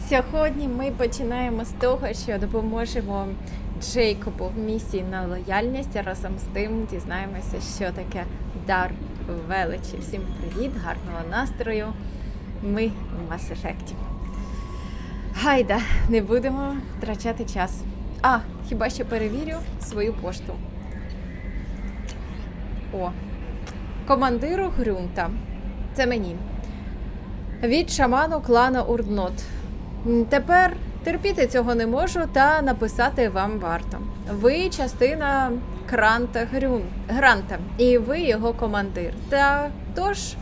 Сьогодні ми починаємо з того, що допоможемо Джейкобу в місії на лояльність, а разом з тим дізнаємося, що таке дар величі. Всім привіт, гарного настрою. Ми в Mass Effect. Гайда, не будемо втрачати час. Хіба що перевірю свою пошту. Командиру Грюнта. Це мені. Від шаману клану Урднот. Тепер терпіти цього не можу, та написати вам варто. Ви частина Гранта, і ви його командир. Тож,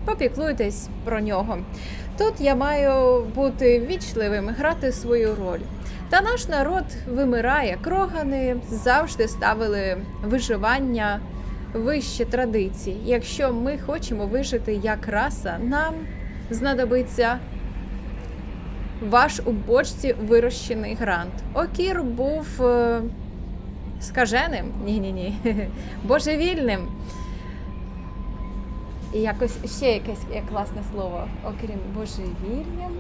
попіклуйтесь про нього. Тут я маю бути ввічливим, грати свою роль. Та наш народ вимирає. Крогани завжди ставили виживання вище традицій. Якщо ми хочемо вижити як раса, нам знадобиться ваш у бочці вирощений грант. Окір був скаженим, божевільним. І якось ще якесь класне слово, окрім божевільним.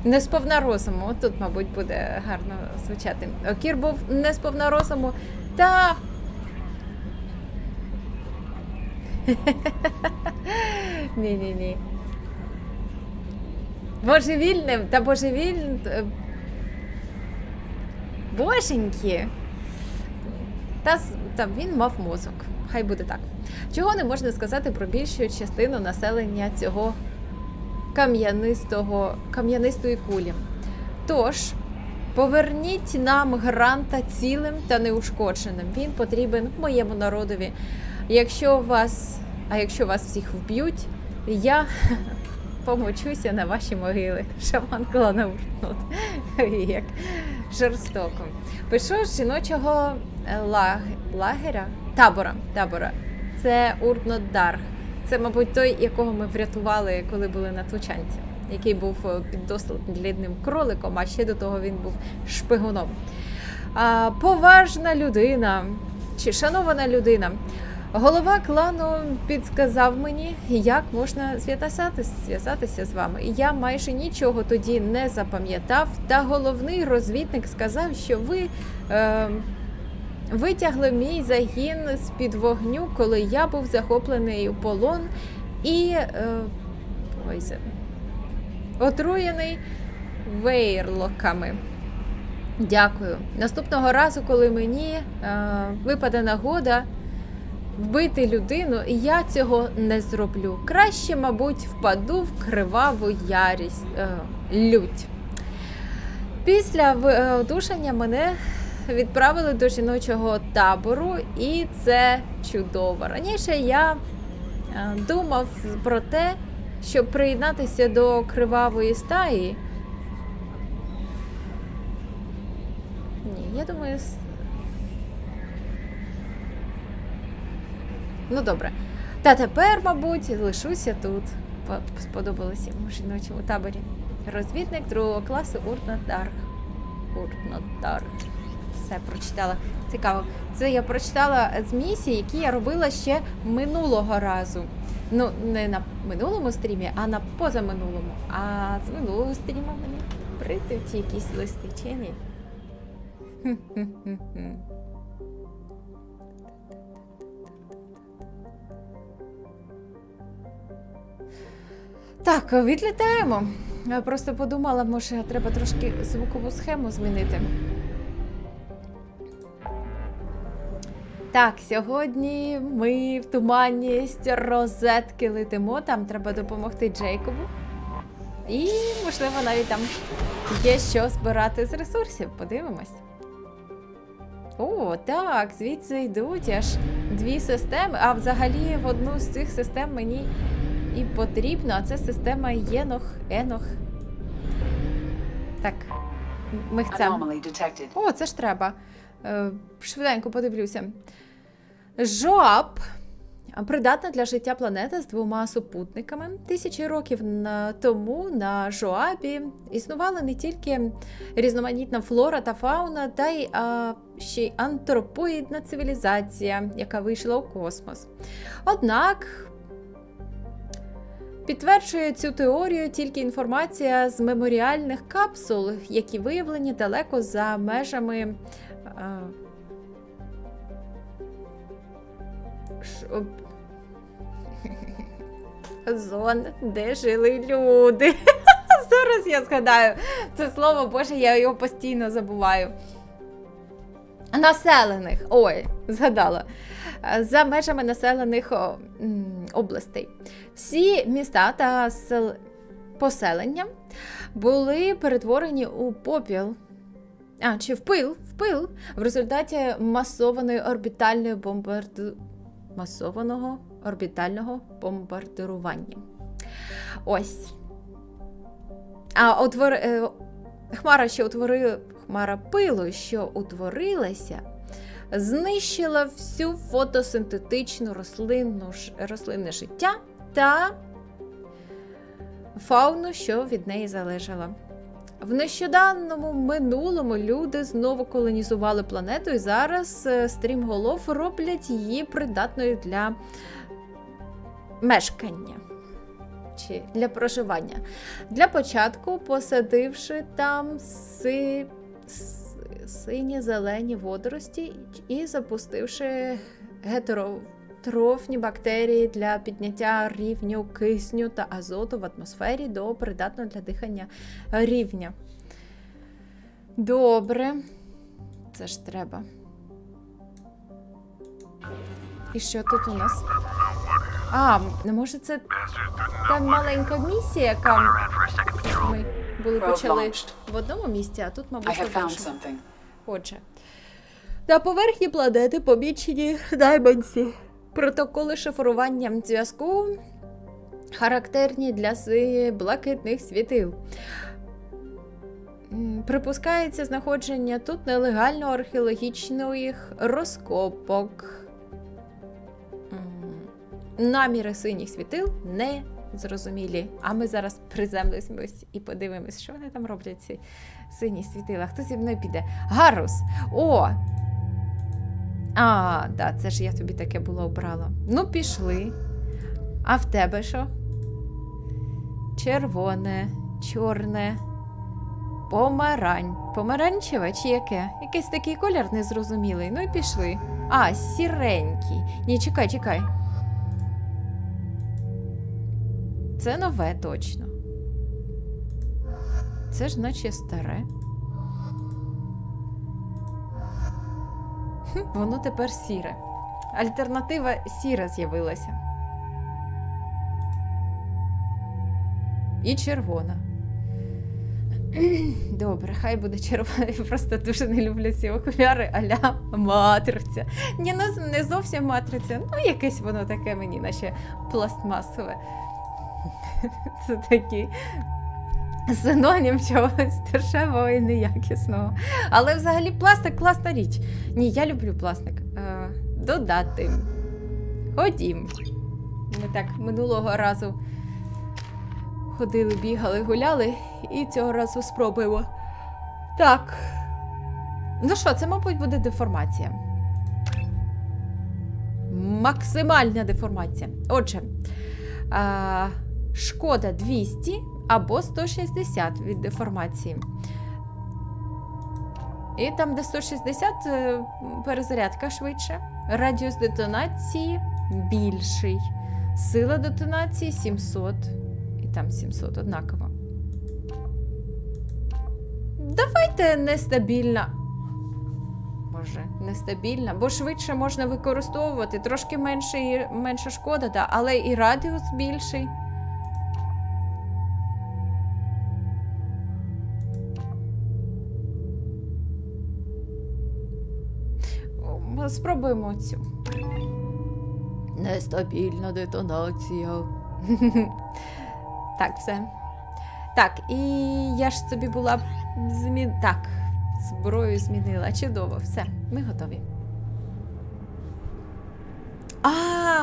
Не сповна розуму, тут, мабуть, буде гарно звучати. Окір був не сповна розуму, та... Ні. Божевільним та божевільним... Боженьки! Та він мав мозок. Хай буде так. Чого не можна сказати про більшу частину населення цього кам'янистої кулі. Тож, поверніть нам гранта цілим та неушкодженим. Він потрібен моєму народові. Якщо вас всіх вб'ють, я помочуся на ваші могили. Шаман клана Урднот. Як жорстоко. Пишу з жіночого табора. Це Урднот Дарх. Це, мабуть, той, якого ми врятували, коли були на Тлучанці. Який був під дослідним кроликом, а ще до того він був шпигуном. Поважна людина, чи шанована людина. Голова клану підсказав мені, як можна зв'язатися з вами. Я майже нічого тоді не запам'ятав, та головний розвідник сказав, що ви витягли мій загін з-під вогню, коли я був захоплений у полон і отруєний вейрлоками. Дякую. Наступного разу, коли мені випаде нагода вбити людину, я цього не зроблю. Краще, мабуть, впаду в криваву лють. Після одужання мене відправили до жіночого табору, і це чудово. Раніше я думав про те, щоб приєднатися до кривавої стаї. Ні, я думаю... Ну, добре. Та тепер, мабуть, лишуся тут. Сподобалося йому в жіночому таборі. Розвідник 2-го класу Урднот Дарх. Все прочитала. Цікаво. Це я прочитала з місії, які я робила ще минулого разу. Ну, не на минулому стрімі, а на позаминулому. А з минулого стріму мені прийти ті якісь листи, чи ні? Так, відлітаємо. Я просто подумала, може, треба трошки звукову схему змінити. Так, сьогодні ми в туманність розетки летимо. Там треба допомогти Джейкобу. І, можливо, навіть там є що збирати з ресурсів. Подивимось. О, так, звідси йдуть аж 2 системи. А взагалі в одну з цих систем мені і потрібно, а це система Енох. Так, михцем. О, це ж треба. Швиденько подивлюся. Жоаб придатна для життя планета з 2 супутниками. Тисячі років тому на Жоабі існувала не тільки різноманітна флора та фауна, та й ще й антропоїдна цивілізація, яка вийшла у космос. Однак Підтверджує цю теорію тільки інформація з меморіальних капсул, які виявлені далеко за межами зон, де жили люди. Зараз я згадаю це слово, боже, я його постійно забуваю. Населених, ой, згадала. За межами населених областей. Всі міста та поселення були перетворені у попіл, чи в пил в результаті масованого орбітального бомбардирування. Ось. Хмара пилу, що утворилася, знищила всю фотосинтетичну рослинне життя та фауну, що від неї залежала. В нещодавному минулому люди знову колонізували планету і зараз стрімголов роблять її придатною для мешкання чи для проживання. Для початку посадивши там сині-зелені водорості і запустивши гетеротрофні бактерії для підняття рівню кисню та азоту в атмосфері до придатного для дихання рівня. Добре. Це ж треба. І що тут у нас? Може це та маленька місія, яка ми почали в одному місці, а тут, мабуть, в іншому. Отже, на поверхні планети помічені найманці. Протоколи шифрування зв'язку характерні для блакитних світил. Припускається знаходження тут нелегального археологічних розкопок. Наміри синіх світил не зрозумілі. А ми зараз приземлимось і подивимось, що вони там роблять, ці сині світила. Хто зі мною піде? Гарус! Да, це ж я тобі таке було обрала. Ну, пішли. А в тебе що? Червоне, чорне, помаранчеве чи яке? Якийсь такий колір незрозумілий. Ну і пішли. Сіренький. Ні, чекай. Це нове точно. Це ж наче старе. Воно тепер сіре. Альтернатива сіра з'явилася. І червона. Добре, хай буде червона. Я просто дуже не люблю ці окуляри а-ля матриця. Ні, не зовсім матриця. Ну, якесь воно таке мені, наче пластмасове. Це такий синонім чогось дешевого і неякісного. Але взагалі пластик – класна річ. Ні, я люблю пластик. Додати. Ходім. Ми так минулого разу ходили, бігали, гуляли. І цього разу спробуємо. Так. Ну що, це, мабуть, буде деформація. Максимальна деформація. Отже, шкода 200 або 160 від деформації. І там, де 160, перезарядка швидше. Радіус детонації більший. Сила детонації 700. І там 700 однаково. Давайте нестабільна. Може, нестабільна, бо швидше можна використовувати. Трошки менша шкода, да, але і радіус більший. Спробуємо цю. Нестабільна детонація. Так, все. Так, і я ж собі була Так, зброю змінила. Чудово, все, ми готові.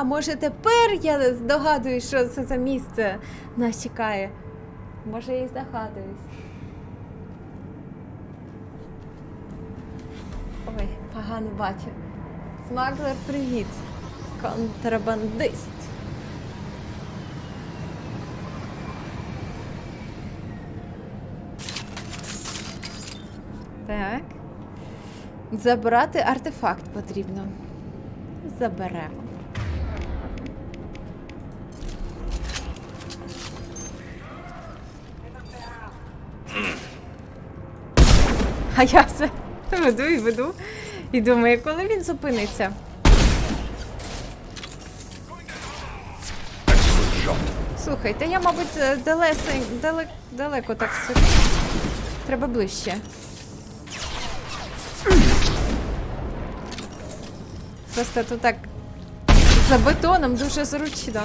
Може тепер я здогадуюсь, що це за місце нас чекає. Може я і здогадуюсь. Ой, погано бачу. Смаглер, привіт. Контрабандист. Так. Забрати артефакт потрібно. Заберемо. А я все веду і веду. І думаю, коли він зупиниться. Слухайте, я, мабуть, далеко так сиджу. Треба ближче. Просто тут так за бетоном дуже зручно.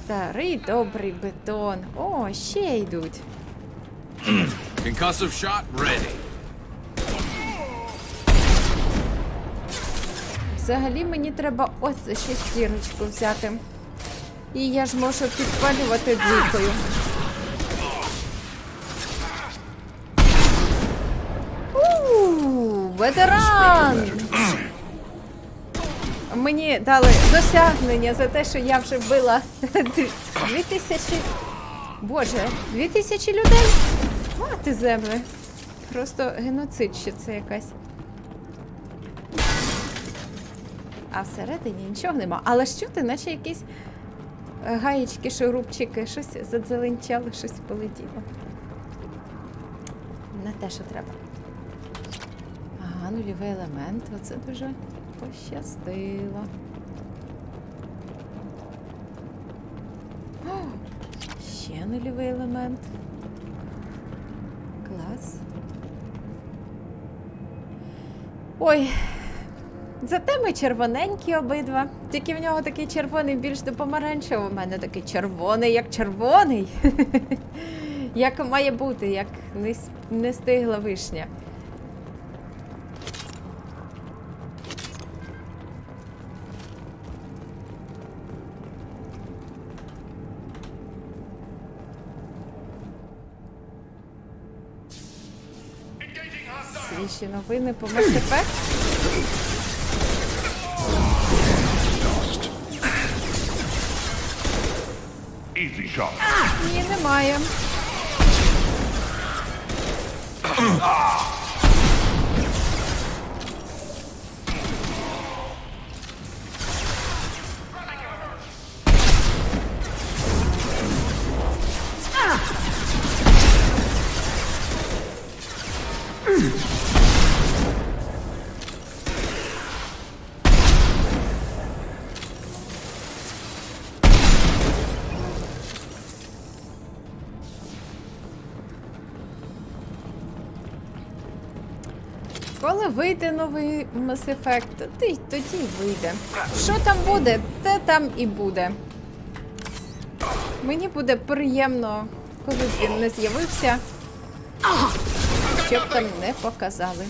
Старий добрий бетон. О, ще йдуть. Concussive shot ready. Взагалі мені треба ось за шестірочку взяти. І я ж можу підпалювати двійкою. Ветеран! Мені дали досягнення за те, що я вже вбила 2000... Боже, 2000 людей? Мати землі. Просто геноцид ще це якась. А всередині нічого нема. Але що ти, наче якісь гаєчки, шурупчики, щось задзеленчало, щось полетіло. Не те, що треба. Ага, нульовий елемент. Оце дуже пощастило. О, ще нульовий елемент. Клас. Ой. Зате ми червоненькі обидва. Тільки в нього такий червоний більш до помаранчевого. У мене такий червоний, як червоний. Як має бути, як не стигла вишня. Свіжі новини по Mass Effect. Ні, немає. Коли вийде новий Mass Effect, тоді вийде. Що там буде, те там і буде. Мені буде приємно, коли б він не з'явився, щоб там не показали.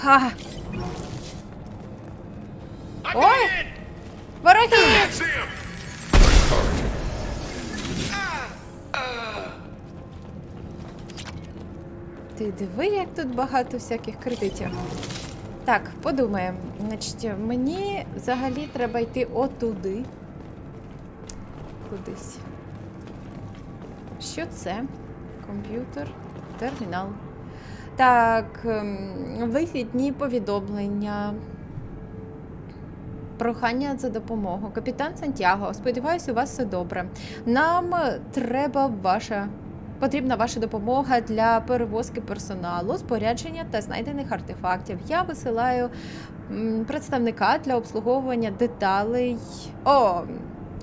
Ха! Ой! Вороги! Ти диви, як тут багато всяких кредитів. Так, подумаємо. Значить, мені взагалі треба йти отуди. Кудись. Що це? Комп'ютер, термінал. Так, вихідні повідомлення. Прохання за допомогу. Капітан Сантьяго, сподіваюся, у вас все добре. Нам потрібна ваша допомога для перевозки персоналу, спорядження та знайдених артефактів. Я висилаю представника для обслуговування деталей,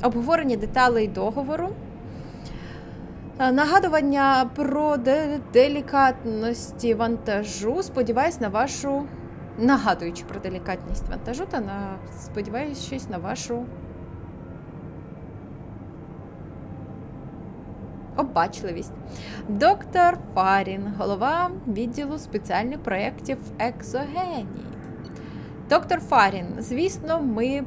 обговорення деталей договору. Нагадування про делікатності вантажу. Сподіваюсь на вашу... Нагадуючи про делікатність вантажу та сподіваючись на вашу обачливість. Доктор Фарін, голова відділу спеціальних проєктів екзогенії. Доктор Фарін, звісно, ми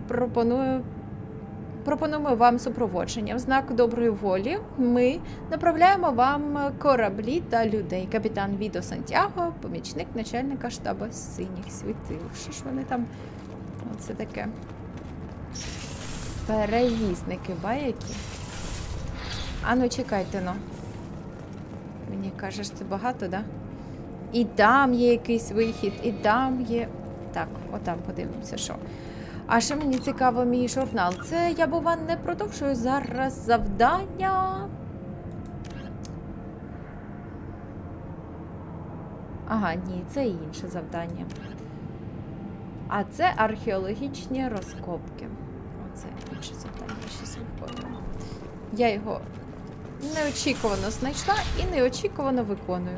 пропонуємо вам супроводження. В знак доброї волі ми направляємо вам кораблі та людей. Капітан Відо Сантьяго, помічник начальника штабу синіх світил. Що ж вони там? Оце таке. Перевізники, які? А ну чекайте, ну. Мені кажеш, це багато, да? І там є якийсь вихід, і там є... Так, отам подивимося, що. А ще мені цікаво мій журнал. Це я, бува, не продовжую зараз завдання. Ага, ні, це інше завдання. А це археологічні розкопки. Оце інше завдання, щось виходить. Я його неочікувано знайшла і неочікувано виконую.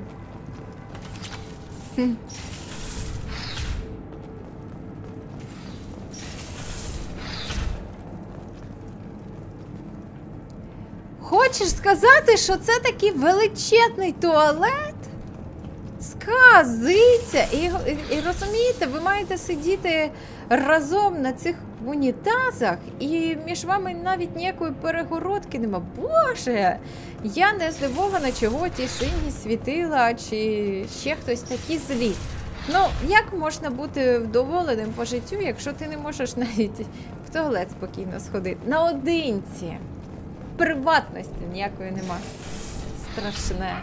Хочеш сказати, що це такий величезний туалет? Сказиться! І розумієте, ви маєте сидіти разом на цих унітазах, і між вами навіть ніякої перегородки нема. Боже! Я не здивована, чого ті сині світила, чи ще хтось такі злі. Ну, як можна бути вдоволеним по життю, якщо ти не можеш навіть в туалет спокійно сходити? Наодинці! Приватності ніякої нема. Страшне.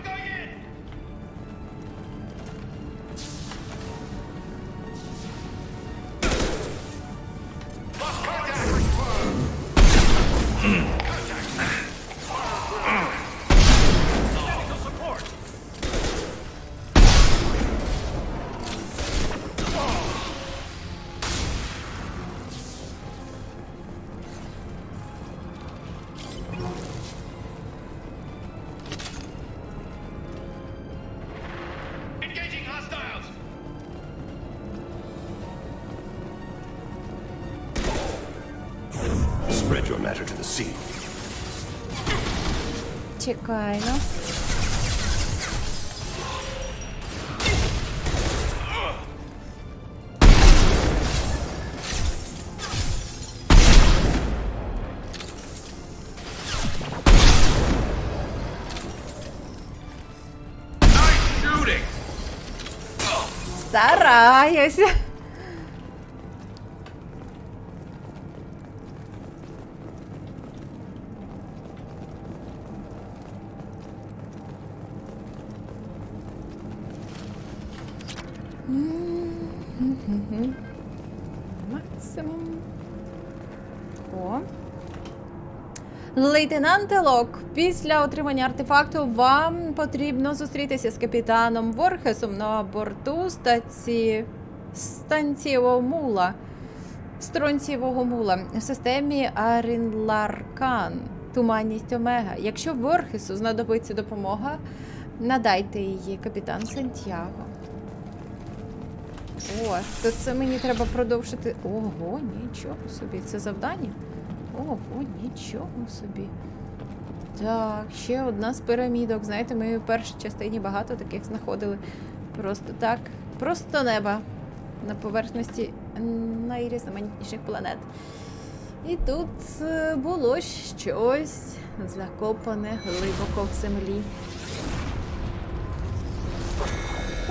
Spread your matter to the sea. Чекай, ну. Стараюся. Максимум. О. Лейтенанте Лок, після отримання артефакту вам потрібно зустрітися з капітаном Ворхесом на борту станційного мула в системі Арінларкан, туманність Омега. Якщо Ворхесу знадобиться допомога, надайте її, капітан Сантьяго. О, то це мені треба продовжити. Ого, нічого собі. Це завдання? Ого, нічого собі. Так, ще одна з пірамідок. Знаєте, ми в першій частині багато таких знаходили. Просто так, просто неба на поверхності найрізноманітніших планет. І тут було щось закопане глибоко в землі.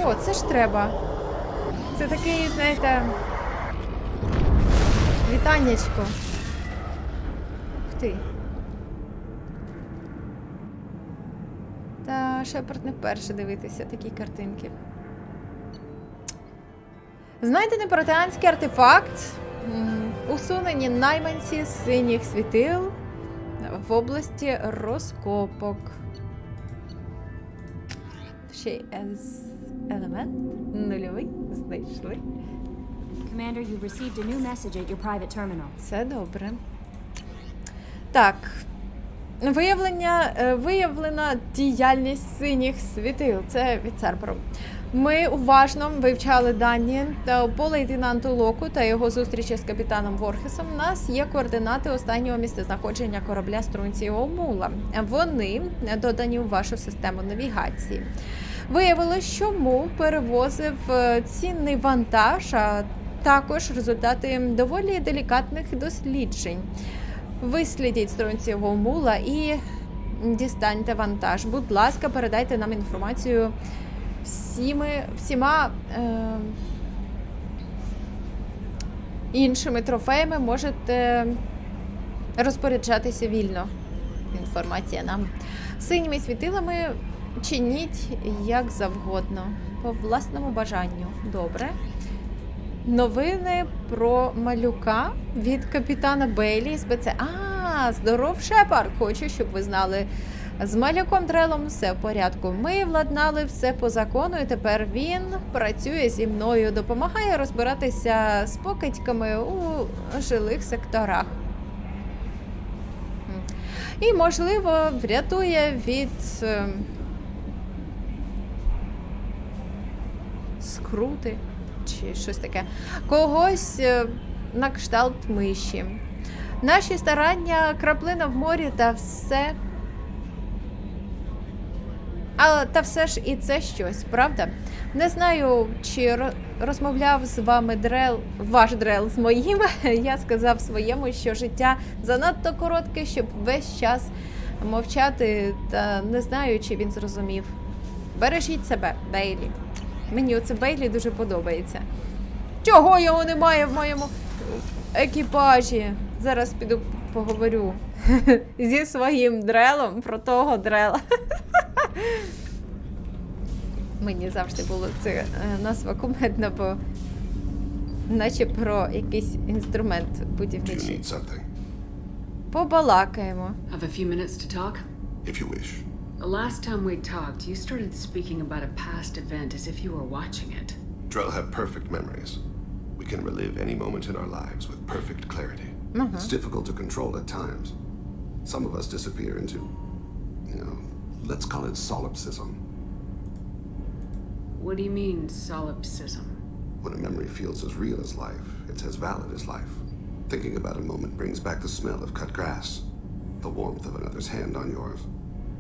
О, це ж треба. Це такий, знаєте, вітаннячко. Ух ти. Та Шепард не вперше дивитися такі картинки. Знайдений протеанський артефакт. Усунені найманці синіх світил в області розкопок. Ще й елемент нульовий знайшли. Commander, you've received a new message at your private terminal. Це добре. Так. Виявлена діяльність синіх світил. Це від Церберу. Ми уважно вивчали дані по лейтенанту Локу та його зустрічі з капітаном Ворхесом. У нас є координати останнього місцезнаходження корабля Струнційого мула. Вони додані у вашу систему навігації. Виявилось, що мул перевозив цінний вантаж, а також результати доволі делікатних досліджень. Вислідіть струнцівого мула і дістаньте вантаж. Будь ласка, передайте нам інформацію всіма іншими трофеями можете розпоряджатися вільно. Інформація нам. Синіми світилами чиніть як завгодно. По власному бажанню. Добре. Новини про малюка від капітана Бейлі з БЦ. Здоров, Шепард! Хочу, щоб ви знали. З малюком Дрелом все в порядку. Ми владнали все по закону, і тепер він працює зі мною, допомагає розбиратися з покидьками у жилих секторах. І, можливо, врятує від скрути чи щось таке. Когось на кшталт миші. Наші старання, краплина в морі та все. Та все ж і це щось, правда? Не знаю, чи розмовляв з вами ваш Дрел з моїм. Я сказав своєму, що життя занадто коротке, щоб весь час мовчати, та не знаю, чи він зрозумів. Бережіть себе, Бейлі. Мені оце Бейлі дуже подобається. Чого його немає в моєму екіпажі? Зараз піду поговорю зі своїм Дрелом про того Дрела. Мені завжди було це назва кумедна, бо наче про якийсь інструмент Do you будівничий. need something? Побалакаємо. Have a few minutes to talk? If you wish. The last time we talked, you started speaking about a past event as if you were watching it. Drell have perfect memories. We can relive any moment in our lives with perfect clarity. It's difficult to control at times. Some of us disappear into, let's call it solipsism. What do you mean, solipsism? When a memory feels as real as life, it's as valid as life. Thinking about a moment brings back the smell of cut grass, the warmth of another's hand on yours,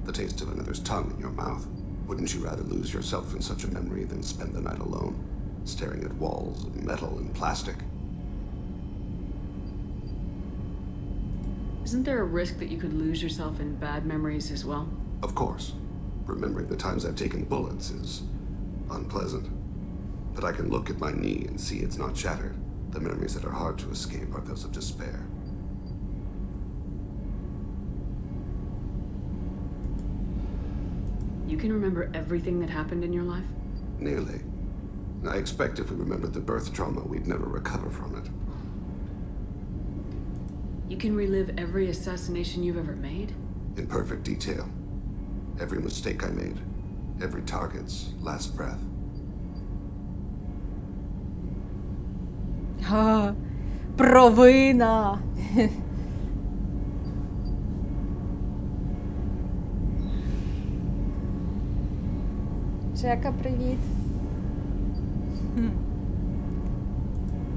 the taste of another's tongue in your mouth. Wouldn't you rather lose yourself in such a memory than spend the night alone, staring at walls of metal and plastic? Isn't there a risk that you could lose yourself in bad memories as well? Of course. Remembering the times I've taken bullets is unpleasant. But I can look at my knee and see it's not shattered. The memories that are hard to escape are those of despair. You can remember everything that happened in your life? Nearly. I expect if we remembered the birth trauma, we'd never recover from it. You can relive every assassination you've ever made? In perfect detail. Every mistake I made. Every target's last breath. Провина! Джека, привіт.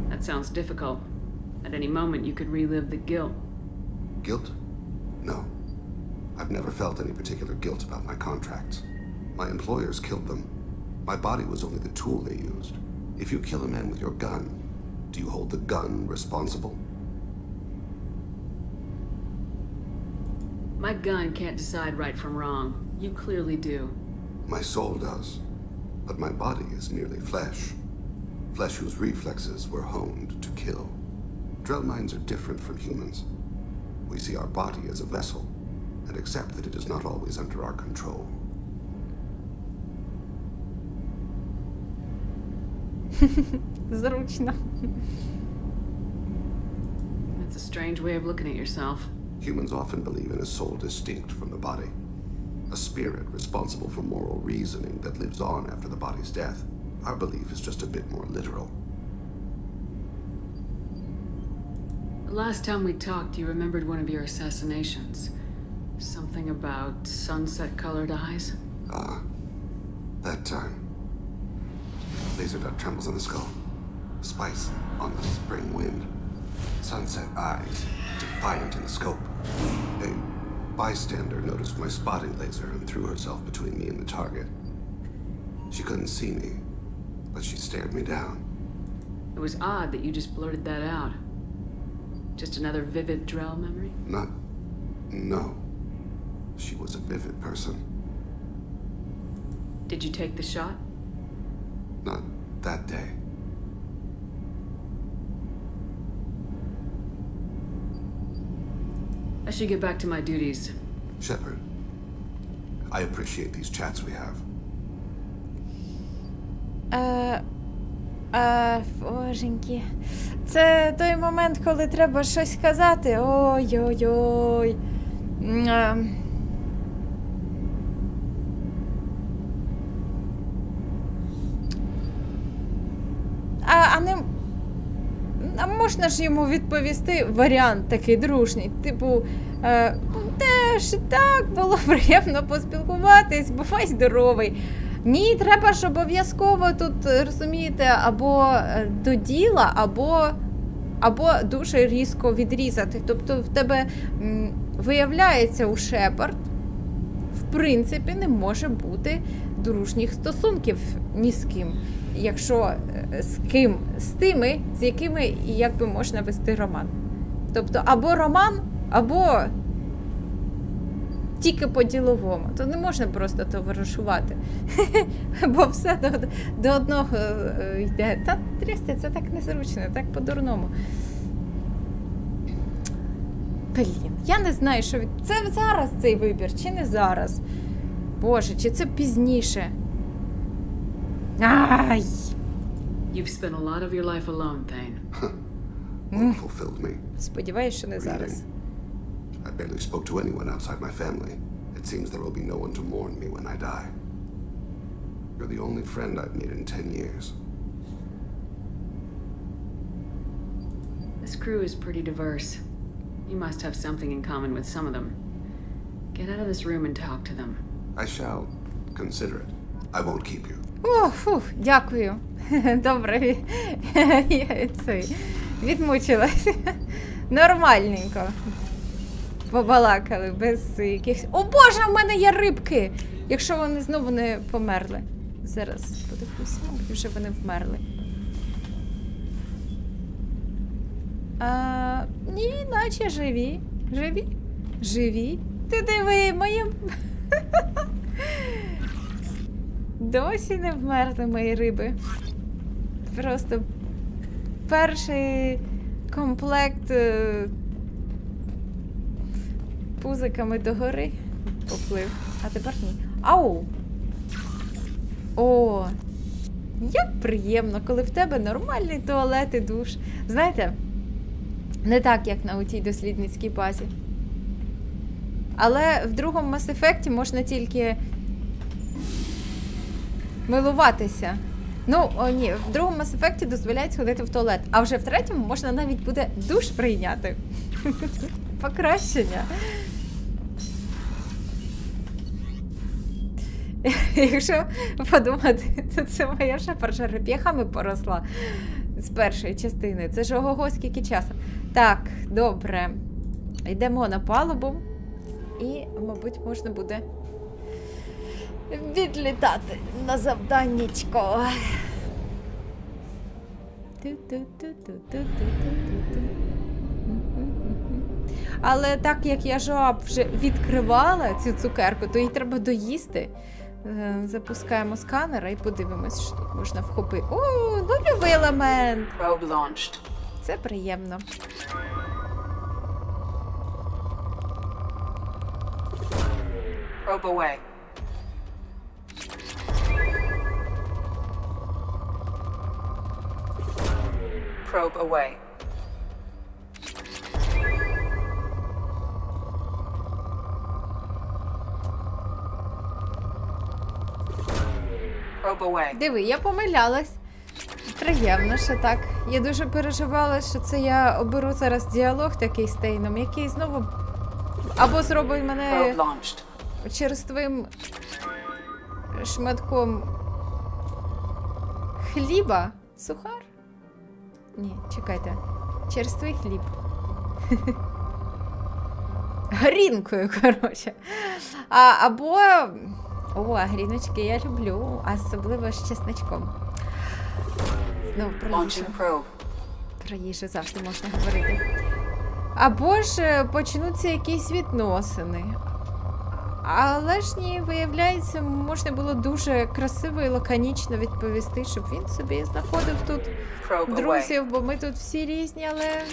That sounds difficult. At any moment, you could relive the guilt. Guilt? No. I've never felt any particular guilt about my contracts. My employers killed them. My body was only the tool they used. If you kill a man with your gun, do you hold the gun responsible? My gun can't decide right from wrong. You clearly do. My soul does. But my body is merely flesh. Flesh whose reflexes were honed to kill. Drell minds are different from humans. We see our body as a vessel and accept that it is not always under our control. Зручно. That's a strange way of looking at yourself. Humans often believe in a soul distinct from the body. A spirit responsible for moral reasoning that lives on after the body's death. Our belief is just a bit more literal. The last time we talked, you remembered one of your assassinations. Something about sunset-colored eyes? That time. Laser dot trembles on the skull. Spice on the spring wind. Sunset eyes, defiant in the scope. A bystander noticed my spotting laser and threw herself between me and the target. She couldn't see me, but she stared me down. It was odd that you just blurted that out. Just another vivid Drell memory? No. She was a vivid person. Did you take the shot? Not that day. I should get back to my duties. Shepard, I appreciate these chats we have. Боженьки. Це той момент, коли треба щось сказати. Ой-ой-ой. А можна ж йому відповісти варіант такий дружній? Типу, теж так, було приємно поспілкуватись, бувай здоровий. Ні, треба ж обов'язково тут, розумієте, або до діла, або дуже різко відрізати. Тобто в тебе виявляється у Шепард, в принципі, не може бути дружніх стосунків ні з ким. Якщо з ким? З тими, з якими якби можна вести роман. Тобто або роман, або тільки по-діловому. То не можна просто товаришувати. Бо все до одного йде. Та трясти, це так незручно, так по-дурному. Блін, я не знаю, що це зараз цей вибір, чи не зараз. Боже, чи це пізніше. Ай! You've spent a lot of your life alone, Thane. What fulfilled me? Сподіваюсь, що не зараз. Reading. I barely spoke to anyone outside my family. It seems there will be no one to mourn me when I die. You're the only friend I've made in 10 years. This crew is pretty diverse. You must have something in common with some of them. Get out of this room and talk to them. I shall consider it. I won't keep you. О, фух, дякую. Добре, я відмучилась. Нормальненько. Побалакали, без якихось... О Боже, в мене є рибки! Якщо вони знову не померли. Зараз подивлюся, вже вони вмерли. Ні, наче живі. Живі? Живі? Ти диви, моїм... Досі не вмерли мої риби. Просто перший комплект пузиками догори поплив, а тепер ні. Ау! О! Як приємно, коли в тебе нормальний туалет і душ. Знаєте, не так, як на тій дослідницькій базі. Але в другому Mass Effect можна тільки милуватися. Ну, ні, в другому Mass Effect дозволяють сходити в туалет, а вже в третьому можна навіть буде душ прийняти. Покращення. Якщо подумати, то це моя Шепард жереб'яхами поросла з першої частини. Це ж ого-го скільки часу. Так, добре. Йдемо на палубу і, мабуть, можна буде відлітати на завданнячко. Але так як я Жоаб вже відкривала цю цукерку, то їй треба доїсти. Запускаємо сканера і подивимось, що тут можна вхопити. О, нульовий елемент! Probe launched. Це приємно. Probe away. Probe away. Probe away. Диви, я помилялась. Приємно, що так. Я дуже переживала, що це я оберу зараз діалог такий з Тейном, який знову або зробить мене Probe launched. черствим шматком хліба. Сухар? Ні, чекайте. Черствий хліб. Грінкою, коротше. Або... О, гріночки я люблю, особливо з чесничком. Знову про їжу. Про їжу завжди можна говорити. Або ж почнуться якісь відносини. Але ж ні, виявляється, можна було дуже красиво і лаконічно відповісти, щоб він собі знаходив тут друзів, бо ми тут всі різні, але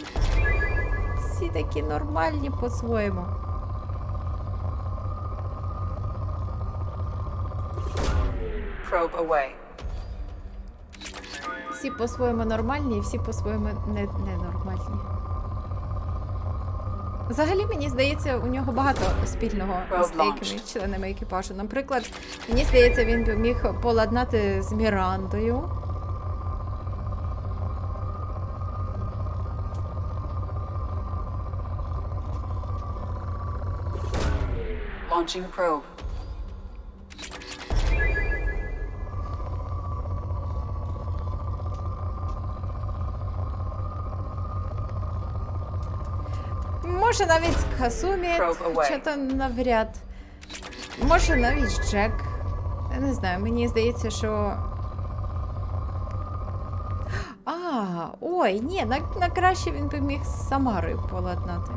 всі такі нормальні по-своєму. Всі по-своєму нормальні і всі по-своєму ненормальні. Взагалі, мені здається, у нього багато спільного з деякими членами екіпажу. Наприклад, мені здається, він би міг поладнати з Мірандою. Launching probe. Може навіть з Хасумі, хоча то навряд. Може навіть з Джек. Я не знаю, мені здається, що... Ой, ні, на краще він би міг з Самарою поладнати.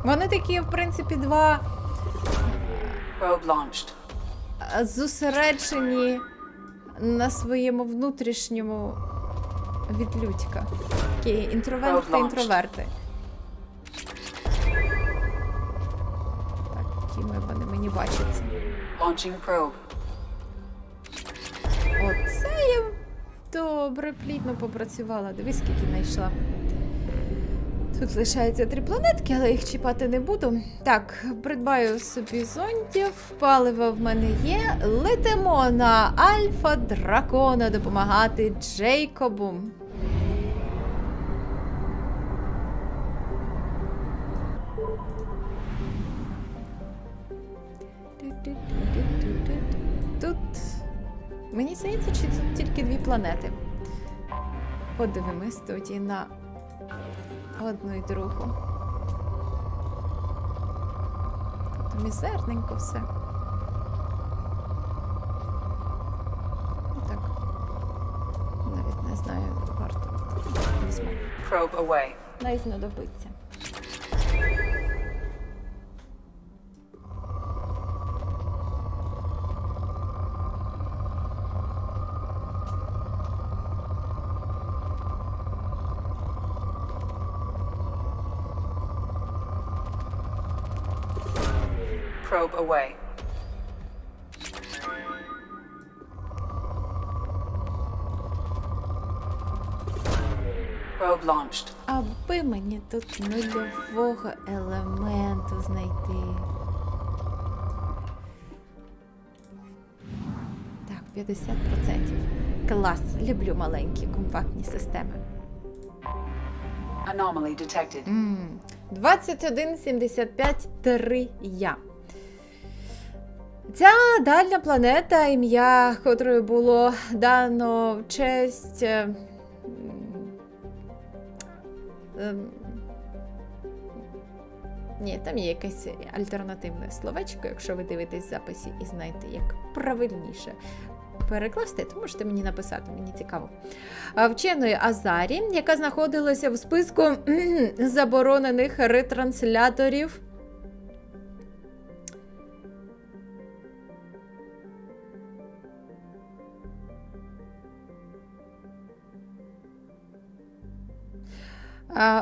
Вони такі, в принципі, два зосереджені на своєму внутрішньому відлюдька. Такі інтроверти та інтроверти. Так, якими вони мені бачаться. Оце я добре, плідно попрацювала. Дивись, скільки знайшла. Тут лишається 3 планетки, але їх чіпати не буду. Так, придбаю собі зонтів, паливо в мене є. Летимо на Альфа-Дракона допомагати Джейкобу. Тут, мені здається, чи тут тільки 2 планети. Подивимось тоді на одну і другу. Тут мізерненько все. Так. Навіть не знаю, варто. Візьму. Probe away. Най знадобиться. Probe away. Probe launched. Аби мені тут нульового елементу знайти. Так, 50%. Клас. Люблю маленькі компактні системи. Anomaly detected. 2175-3 я. Ця дальня планета, ім'я котрої було дано в честь ні, там є якесь альтернативне словечко, якщо ви дивитесь в записі і знаєте, як правильніше перекласти, то можете мені написати, мені цікаво. Вченої Азарі, яка знаходилася в списку заборонених ретрансляторів.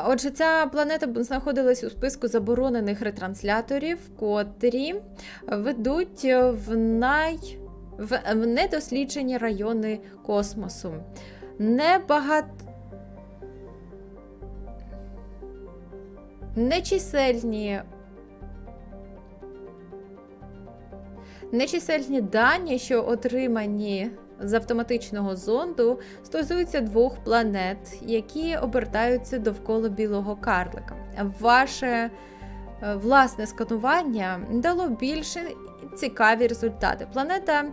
Отже, ця планета знаходилась у списку заборонених ретрансляторів, котрі ведуть в недосліджені райони космосу. Нечисельні дані, що отримані з автоматичного зонду, стосуються 2 планет, які обертаються довкола білого карлика. Ваше власне сканування дало більш цікаві результати. Планета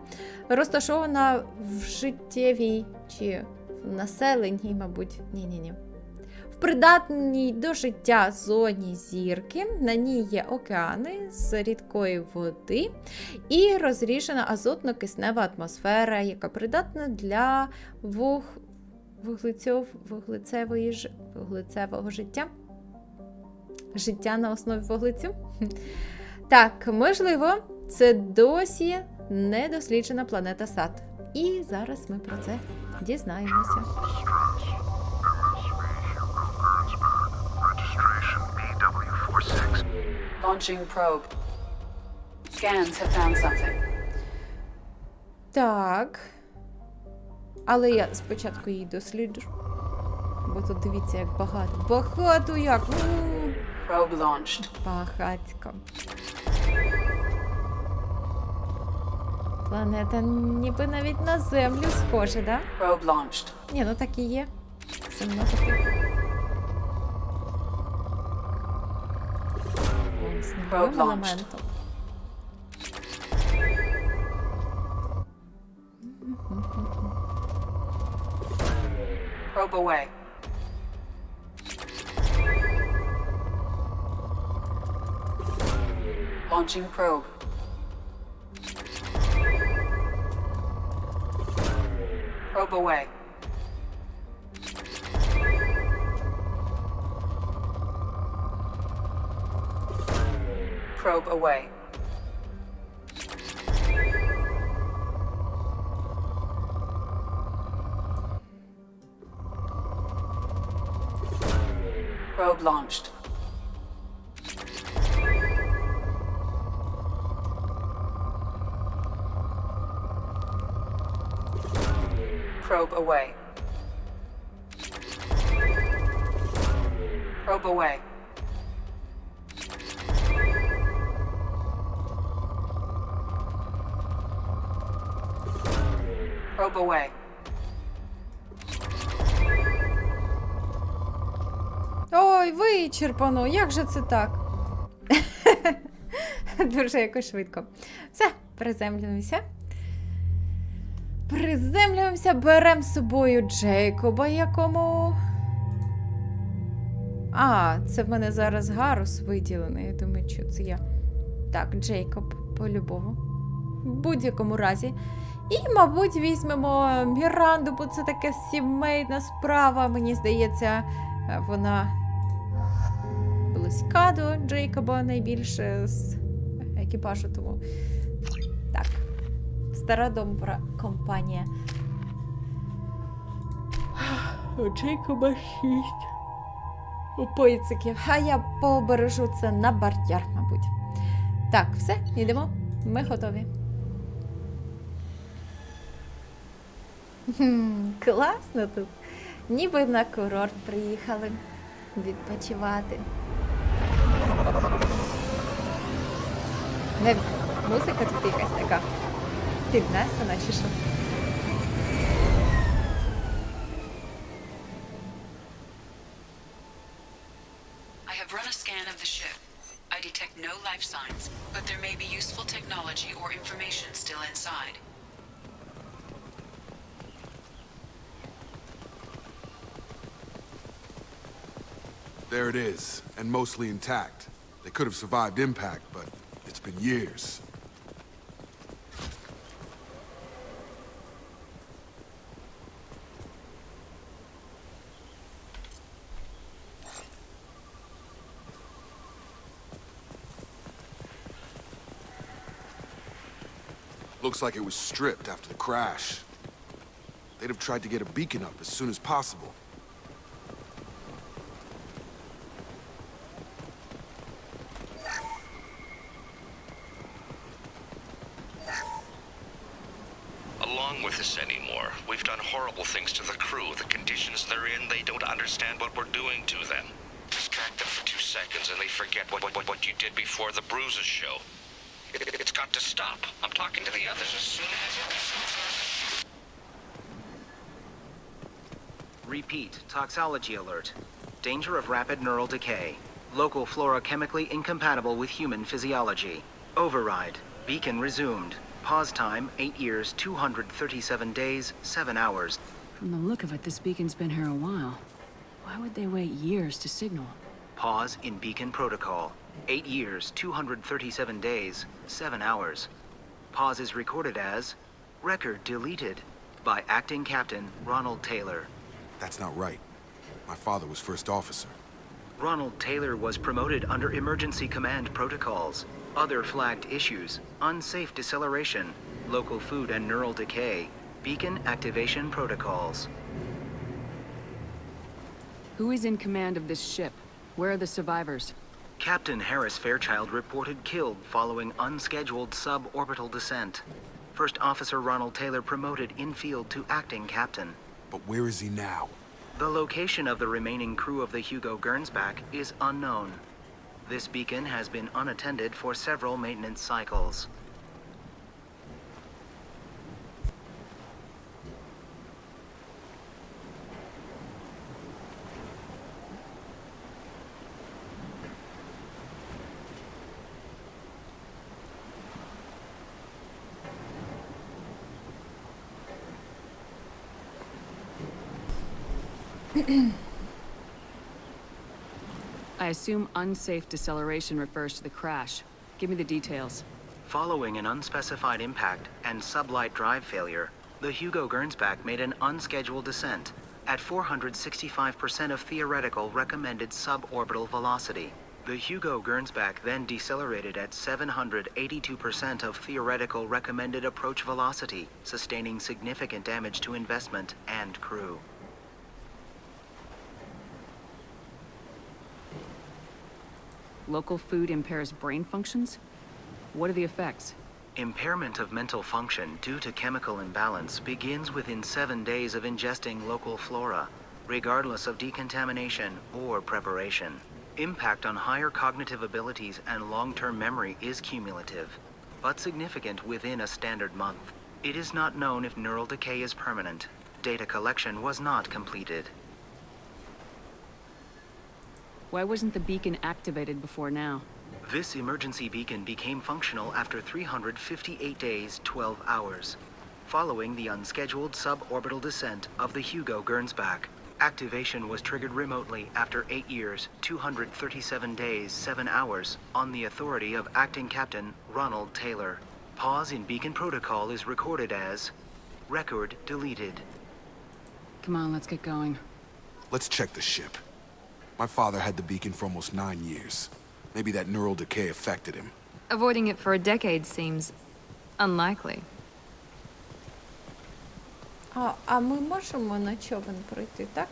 розташована в життєвій чи в населеній, мабуть, в придатній до життя зоні зірки. На ній є океани з рідкої води і розріжена азотно-киснева атмосфера, яка придатна для вуглецевого життя. Життя на основі вуглецю. Так, можливо, це досі недосліджена планета Сад. І зараз ми про це дізнаємося. Launching probe. Scans have found something. Так. Але я спочатку її досліджу. Бо тут дивіться, як багато. Багато як! Probe launched. Багатько. Планета ніби навіть на Землю схожа, да? Probe launched. Ні, ну так і є. Земля таки. Ось, не Probe новим launched. елементом. Probe away. Launching probe. Probe away. Probe away. Probe launched. Probe away. Probe away. Probe away. Ой, вичерпано, як же це так? Дуже якось швидко. Все, приземлюємося. Приземлюємося, беремо з собою Джейкоба, якому... А, це в мене зараз Гарус виділений. Я думаю, що це я. Так, Джейкоб, по-любому. В будь-якому разі. І, мабуть, візьмемо Міранду, бо це така сімейна справа. Мені здається, вона близька до Джейкоба найбільше з екіпажу, тому так. Стара добра компанія. У Джейкоба 6 поїциків. А я побережу це на бартяр, мабуть. Так, все, йдемо. Ми готові. Класно тут. Ніби на курорт приїхали відпочивати. Не, музика тут якась така піднесена чи що? I have run a scan of the ship. I detect no life signs, but there may be useful technology or information still inside. There it is, and mostly intact. They could have survived impact, but it's been years. Looks like it was stripped after the crash. They'd have tried to get a beacon up as soon as possible. Along with this anymore. We've done horrible things to the crew. The conditions they're in, they don't understand what we're doing to them. Distract them for 2 seconds and they forget what you did before the bruises show. It's got to stop. I'm talking to the others as soon as... Repeat, toxology alert. Danger of rapid neural decay. Local flora chemically incompatible with human physiology. Override. Beacon resumed. Pause time, 8 years, 237 days, 7 hours. From the look of it, this beacon's been here a while. Why would they wait years to signal? Pause in beacon protocol. 8 years, 237 days, 7 hours. Pause is recorded as record deleted by acting captain Ronald Taylor. That's not right. My father was first officer. Ronald Taylor was promoted under emergency command protocols. Other flagged issues: unsafe deceleration, local food and neural decay, beacon activation protocols. Who is in command of this ship? Where are the survivors? Captain Harris Fairchild reported killed following unscheduled suborbital descent. First Officer Ronald Taylor promoted in-field to acting captain. But where is he now? The location of the remaining crew of the Hugo Gernsback is unknown. This beacon has been unattended for several maintenance cycles. I assume unsafe deceleration refers to the crash. Give me the details. Following an unspecified impact and sublight drive failure, the Hugo Gernsback made an unscheduled descent at 465% of theoretical recommended suborbital velocity. The Hugo Gernsback then decelerated at 782% of theoretical recommended approach velocity, sustaining significant damage to investment and crew. Local food impairs brain functions? What are the effects? Impairment of mental function due to chemical imbalance begins within 7 days of ingesting local flora, regardless of decontamination or preparation. Impact on higher cognitive abilities and long-term memory is cumulative, but significant within a standard month. It is not known if neural decay is permanent. Data collection was not completed. Why wasn't the beacon activated before now? This emergency beacon became functional after 358 days, 12 hours, following the unscheduled suborbital descent of the Hugo Gernsback. Activation was triggered remotely after 8 years, 237 days, 7 hours, on the authority of Acting Captain Ronald Taylor. Pause in beacon protocol is recorded as record deleted. Come on, let's get going. Let's check the ship. My father had the beacon for almost 9 years. Maybe that neural decay affected him. Avoiding it for a decade seems unlikely. А ми можемо на човен пройти, так?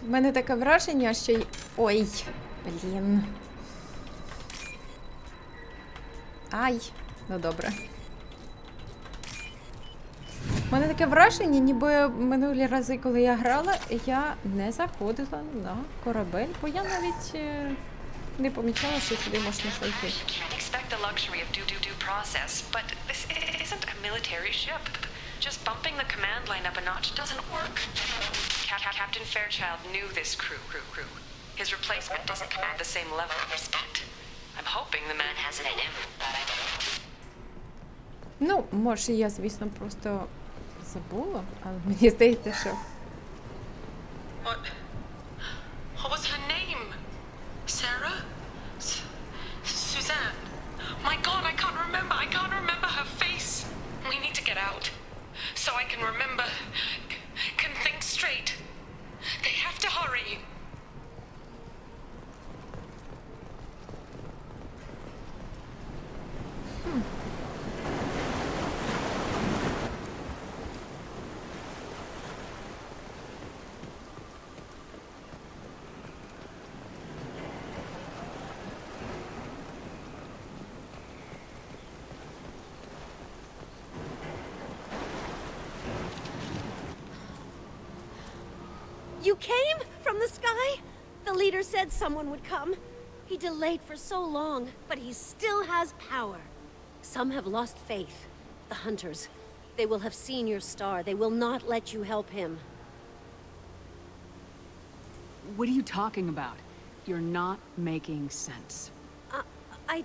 У мене таке враження, що... Ой, блін. Ай, ну добре. У мене таке враження, ніби минулі рази, коли я грала, я не заходила на корабель, бо я навіть не помічала, що сюди можна зайти. Just bumping the command line up a notch doesn't work. Captain Fairchild knew this crew. His replacement doesn't command the same level of respect. I'm hoping the man has it in him, but I don't. Ну, може, я, звісно, просто забула, але мені здається, що... What was her name? Sarah? Suzanne? My God, I can't remember her face. We need to get out. So I can remember, can think straight. They have to hurry. You came from the sky? The leader said someone would come. He delayed for so long, but he still has power. Some have lost faith. The hunters. They will have seen your star. They will not let you help him. What are you talking about? You're not making sense. I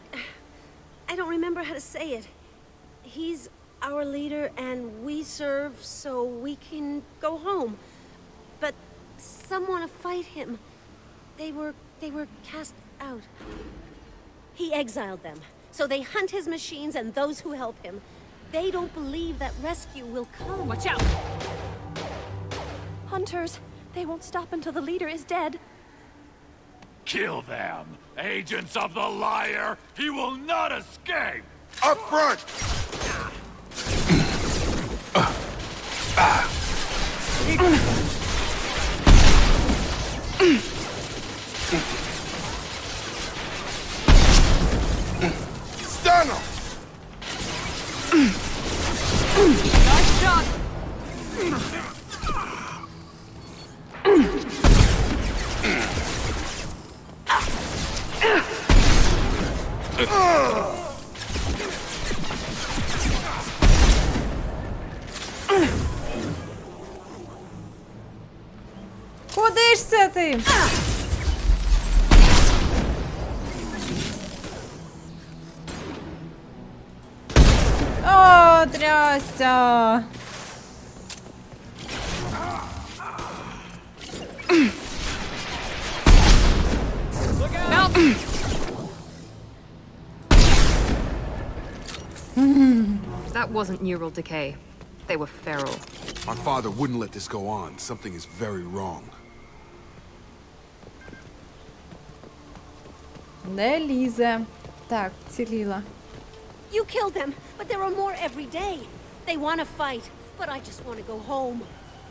don't remember how to say it. He's our leader and we serve so we can go home. But some want to fight him. They were cast out. He exiled them. So they hunt his machines and those who help him. They don't believe that rescue will come. Watch out! Hunters, they won't stop until the leader is dead. Kill them! Agents of the liar! He will not escape! Up front! Stun him! Nice shot! Куди ж це ти? О, трясся! That wasn't neural decay. They were feral. My father wouldn't let this go on. Something is very wrong. Не лізе. Так, вціліла. You killed them, but there are more every day. They want to fight, but I just want to go home.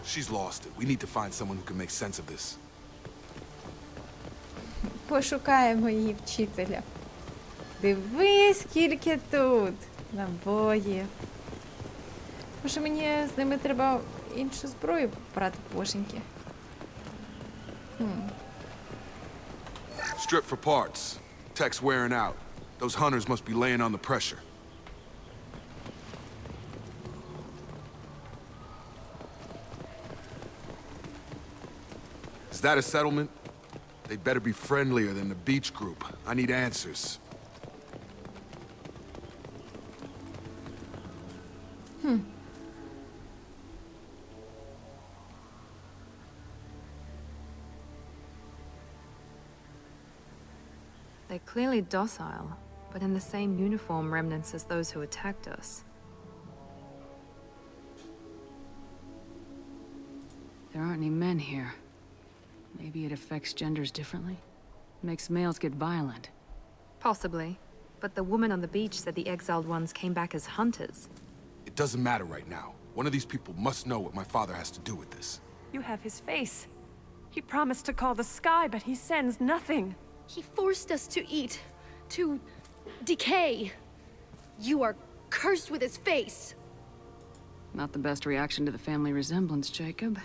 She's lost it. We need to find someone who can make sense of this. Пошукаємо її вчителя. Дивись, скільки тут набоїв. Може мені з ними треба іншу зброю брати, боженьки. Strip for parts. Tech's wearing out. Those hunters must be laying on the pressure. Is that a settlement? They'd better be friendlier than the beach group. I need answers. They're clearly docile, but in the same uniform remnants as those who attacked us. There aren't any men here. Maybe it affects genders differently? Makes males get violent. Possibly. But the woman on the beach said the exiled ones came back as hunters. It doesn't matter right now. One of these people must know what my father has to do with this. You have his face. He promised to call the sky, but he sends nothing. He forced us to eat, to decay. You are cursed with his face. Not the best reaction to the family resemblance, Jacob.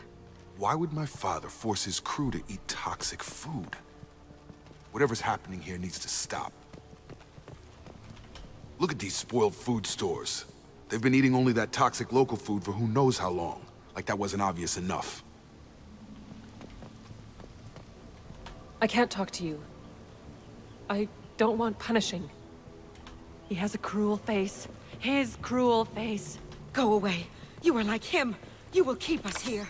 Why would my father force his crew to eat toxic food? Whatever's happening here needs to stop. Look at these spoiled food stores. They've been eating only that toxic local food for who knows how long. Like that wasn't obvious enough. I can't talk to you. I don't want punishing. He has a cruel face. His cruel face. Go away. You are like him. You will keep us here.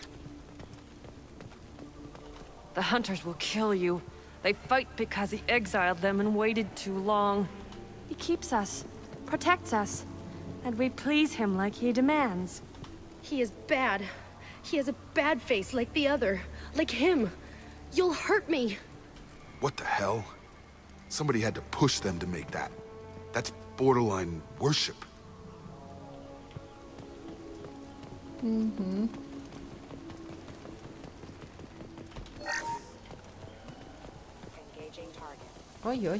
The hunters will kill you. They fight because he exiled them and waited too long. He keeps us, protects us, and we please him like he demands. He is bad. He has a bad face like the other. Like him. You'll hurt me. What the hell? Somebody had to push them to make that. That's borderline worship. Mm-hmm. Engaging target. Ой-ой.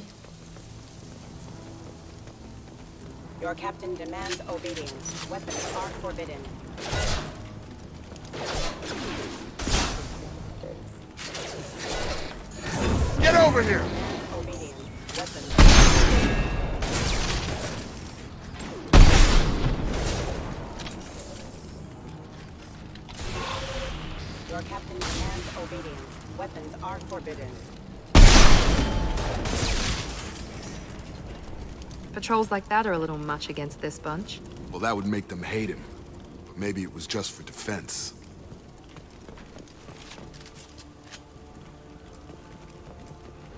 Your captain demands obedience. Weapons are forbidden. over here! Your captain demands obedience. Weapons are forbidden. Patrols like that are a little much against this bunch. Well, that would make them hate him. But maybe it was just for defense.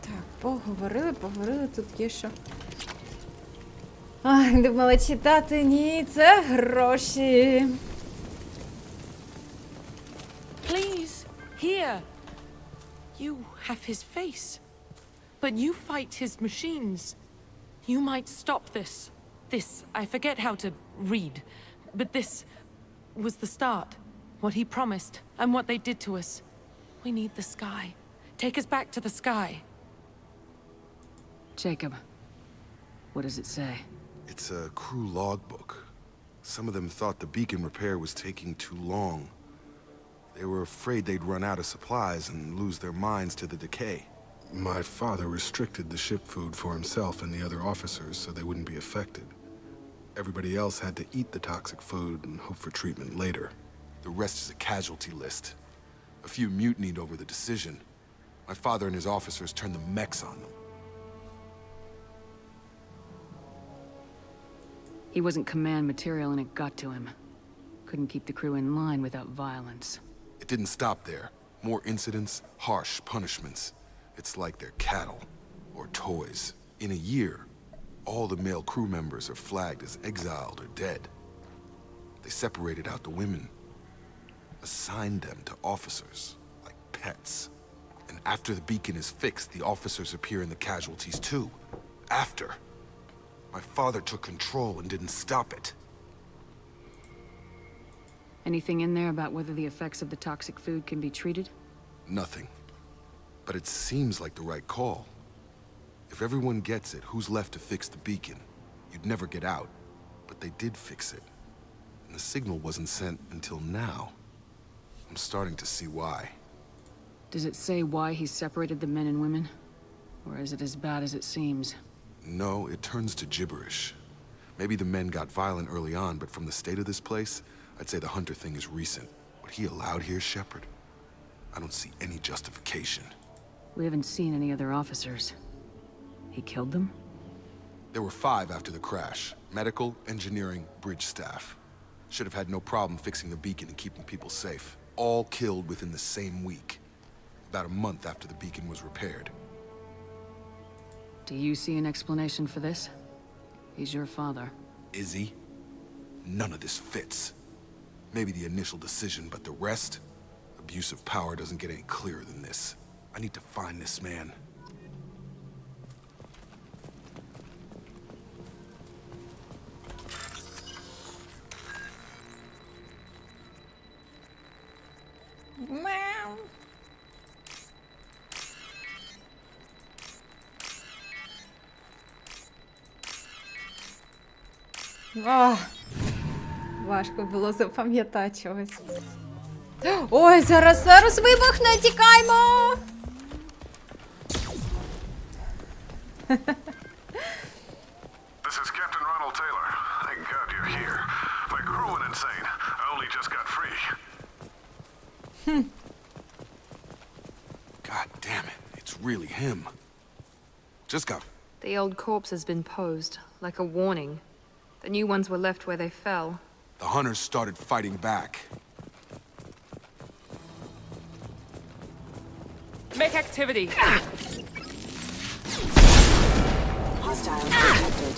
Так, поговорили, тут є що. Ай, думала читати, ні, це гроші. Please, here. You have his face. But you fight his machines. You might stop this. This, I forget how to read. But this was the start. What he promised, and what they did to us. We need the sky. Take us back to the sky. Jacob, what does it say? It's a crew logbook. Some of them thought the beacon repair was taking too long. They were afraid they'd run out of supplies and lose their minds to the decay. My father restricted the ship food for himself and the other officers so they wouldn't be affected. Everybody else had to eat the toxic food and hope for treatment later. The rest is a casualty list. A few mutinied over the decision. My father and his officers turned the mechs on them. He wasn't command material and it got to him. Couldn't keep the crew in line without violence. It didn't stop there. More incidents, harsh punishments. It's like they're cattle, or toys. In a year, all the male crew members are flagged as exiled or dead. They separated out the women, assigned them to officers, like pets. And after the beacon is fixed, the officers appear in the casualties too. After. My father took control and didn't stop it. Anything in there about whether the effects of the toxic food can be treated? Nothing. But it seems like the right call. If everyone gets it, who's left to fix the beacon? You'd never get out. But they did fix it. And the signal wasn't sent until now. I'm starting to see why. Does it say why he separated the men and women? Or is it as bad as it seems? No, it turns to gibberish. Maybe the men got violent early on, but from the state of this place, I'd say the Hunter thing is recent. What he allowed here, Shepard, I don't see any justification. We haven't seen any other officers. He killed them? There were 5 after the crash. Medical, engineering, bridge staff. Should have had no problem fixing the beacon and keeping people safe. All killed within the same week. About a month after the beacon was repaired. Do you see an explanation for this? He's your father. Is he? None of this fits. Maybe the initial decision, but the rest? Abuse of power doesn't get any clearer than this. I need to find this man. Мяу. О, важко було запам'ятати чогось. Ой, зараз вибухне, тікаймо! This is Captain Ronald Taylor. Thank God you're here. My crew went insane. I only just got free. God damn it, it's really him. Just got... The old corpse has been posed, like a warning. The new ones were left where they fell. The Hunters started fighting back. Make activity. Hostiles detected.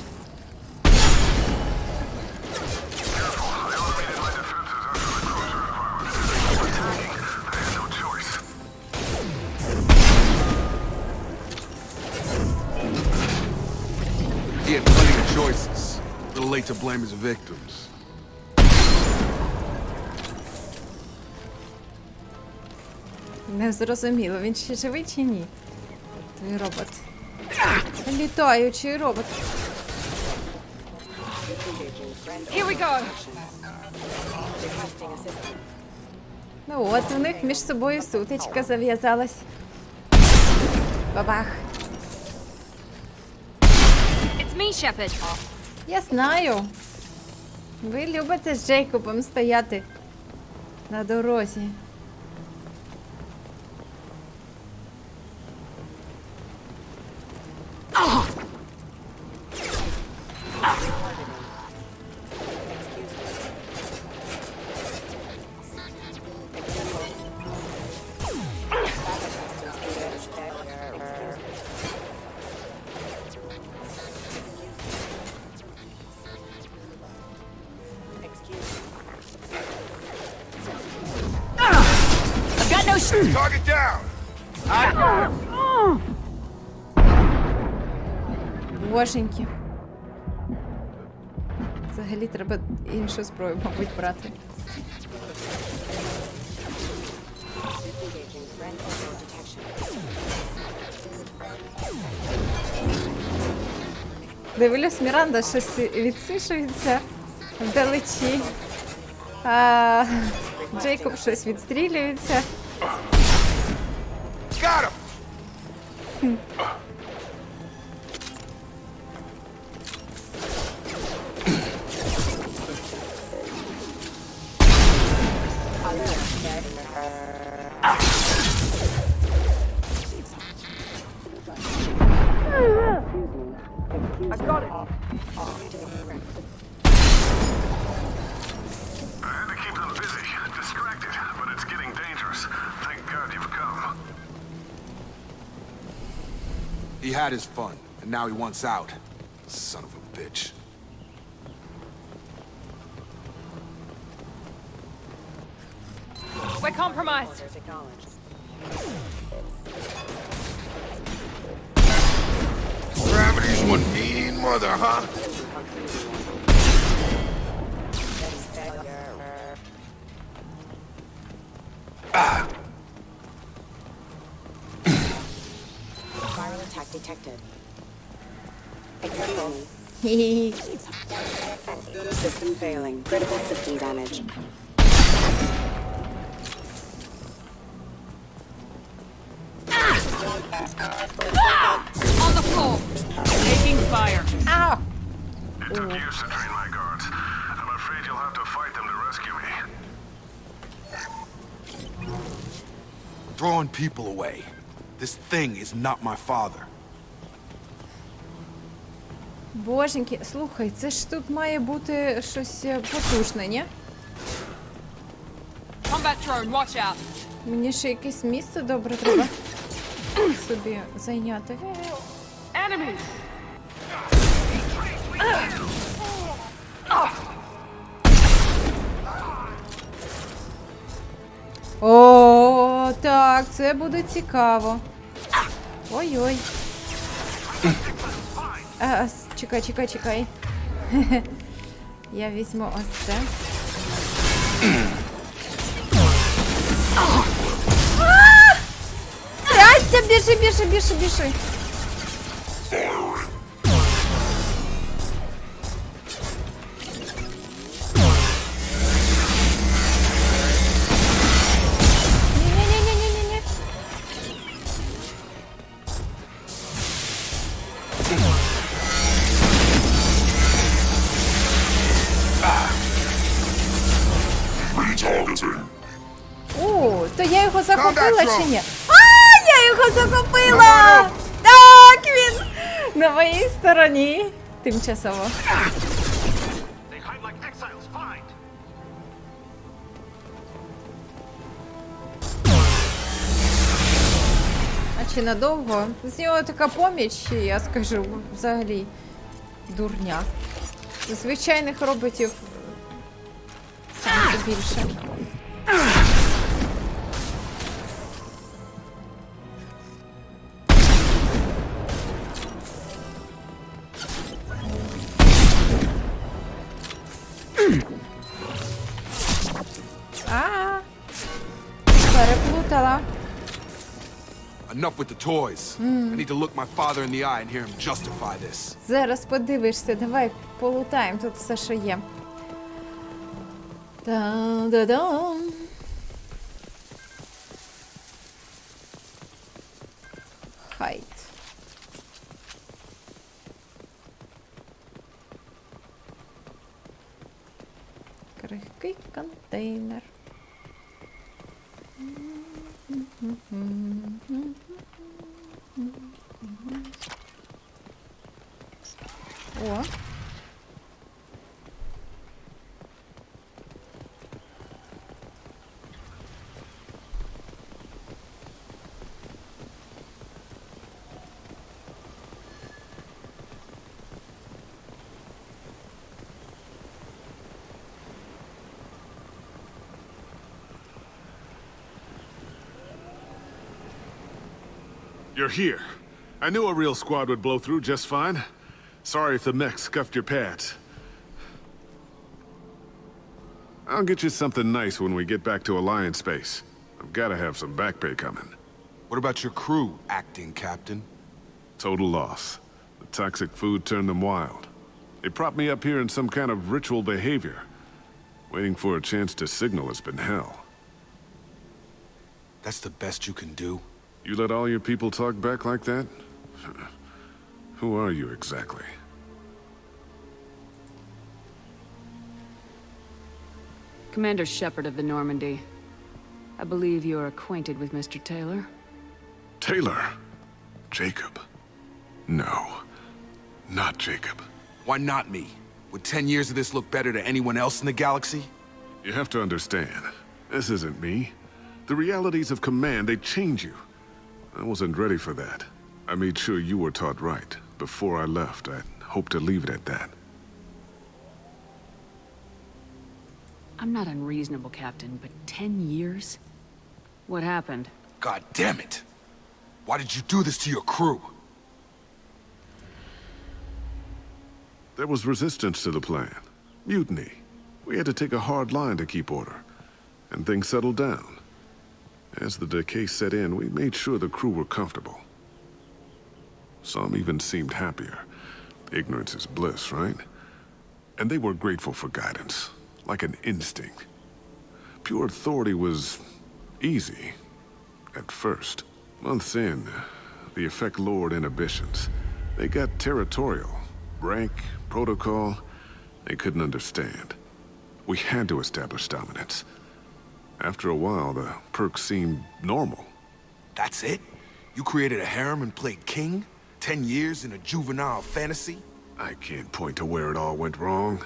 He had plenty of choices. A little late to blame his victims. Не зрозуміло, він ще живий чи ні? Той робот. Літаючий робот. Here we go. Ну от, у них між собою сутичка зав'язалась. Бабах. It's me, Shepard. Я знаю. Ви любите з Джейкобом стояти на дорозі. Target down! Боженьки. Взагалі треба іншу зброю, мабуть, брати. Дивлюсь, Міранда щось відсишується вдалечі. А Джейкоб щось відстрілюється. Got him! I got it! I had to keep them busy, distracted, but it's getting dangerous. Thank God you've come. He had his fun, and now he wants out. Son of a bitch. We're compromised. Gravity's one mean mother, huh? Viral attack detected. Excuse me. Хі-хі. System failing. Critical system damage. On the floor. Taking fire. Ow! It took years to train my guards. I'm afraid you'll have to fight them to rescue me. Throwing people away. This thing is not my father. Боженьки, слухай, це ж тут має бути щось потужне, ні? Combat drone, watch out. Мені ще якесь місце добре треба собі зайняти. Enemies. О, так, це буде цікаво. Ой-ой. Чекай. Я візьму ось це. Трясся, біжи. Ні-ні-ні-ні-ні-ні. О, то я його захопила чи ні? Я його захопила! Так, він на моїй стороні. Тимчасово. А чи надовго? З нього така поміч, я скажу, взагалі дурня. Звичайних роботів саме більше. Переплутала. Enough with the toys. I need to look my father in the eye and hear him justify this. Зараз подивишся, давай полутаємо тут все, що є. Та-да-дам. Хайт. Крихкий контейнер. О. You're here. I knew a real squad would blow through just fine. Sorry if the mech scuffed your pads. I'll get you something nice when we get back to Alliance Base. I've gotta have some back pay coming. What about your crew, acting captain? Total loss. The toxic food turned them wild. They propped me up here in some kind of ritual behavior. Waiting for a chance to signal has been hell. That's the best you can do? You let all your people talk back like that? Who are you exactly? Commander Shepard of the Normandy. I believe you're acquainted with Mr. Taylor. Taylor? Jacob? No. Not Jacob. Why not me? Would 10 years of this look better to anyone else in the galaxy? You have to understand, this isn't me. The realities of command, they change you. I wasn't ready for that. I made sure you were taught right. Before I left, I hoped to leave it at that. I'm not unreasonable, Captain, but 10 years? What happened? God damn it! Why did you do this to your crew? There was resistance to the plan. Mutiny. We had to take a hard line to keep order. And things settled down. As the decay set in, we made sure the crew were comfortable. Some even seemed happier. Ignorance is bliss, right? And they were grateful for guidance, like an instinct. Pure authority was easy, at first. Months in, the effect lowered inhibitions. They got territorial. Rank, protocol, they couldn't understand. We had to establish dominance. After a while, the perks seemed normal. That's it? You created a harem and played king? 10 years in a juvenile fantasy? I can't point to where it all went wrong.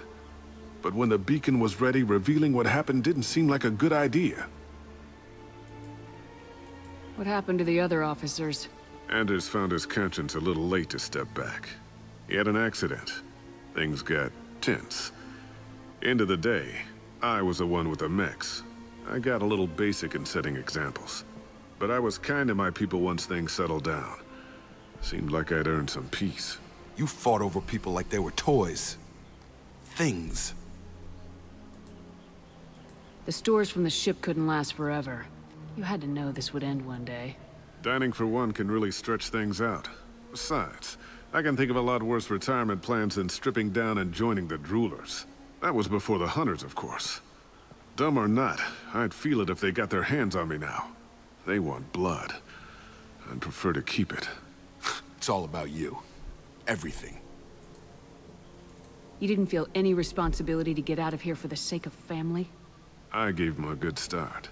But when the beacon was ready, revealing what happened didn't seem like a good idea. What happened to the other officers? Anders found his conscience a little late to step back. He had an accident. Things got tense. End of the day, I was the one with the mechs. I got a little basic in setting examples. But I was kind to my people once things settled down. Seemed like I'd earned some peace. You fought over people like they were toys. Things. The stores from the ship couldn't last forever. You had to know this would end one day. Dining for one can really stretch things out. Besides, I can think of a lot worse retirement plans than stripping down and joining the droolers. That was before the hunters, of course. Dumb or not, I'd feel it if they got their hands on me now. They want blood. I'd prefer to keep it. It's all about you. Everything. You didn't feel any responsibility to get out of here for the sake of family? I gave him a good start.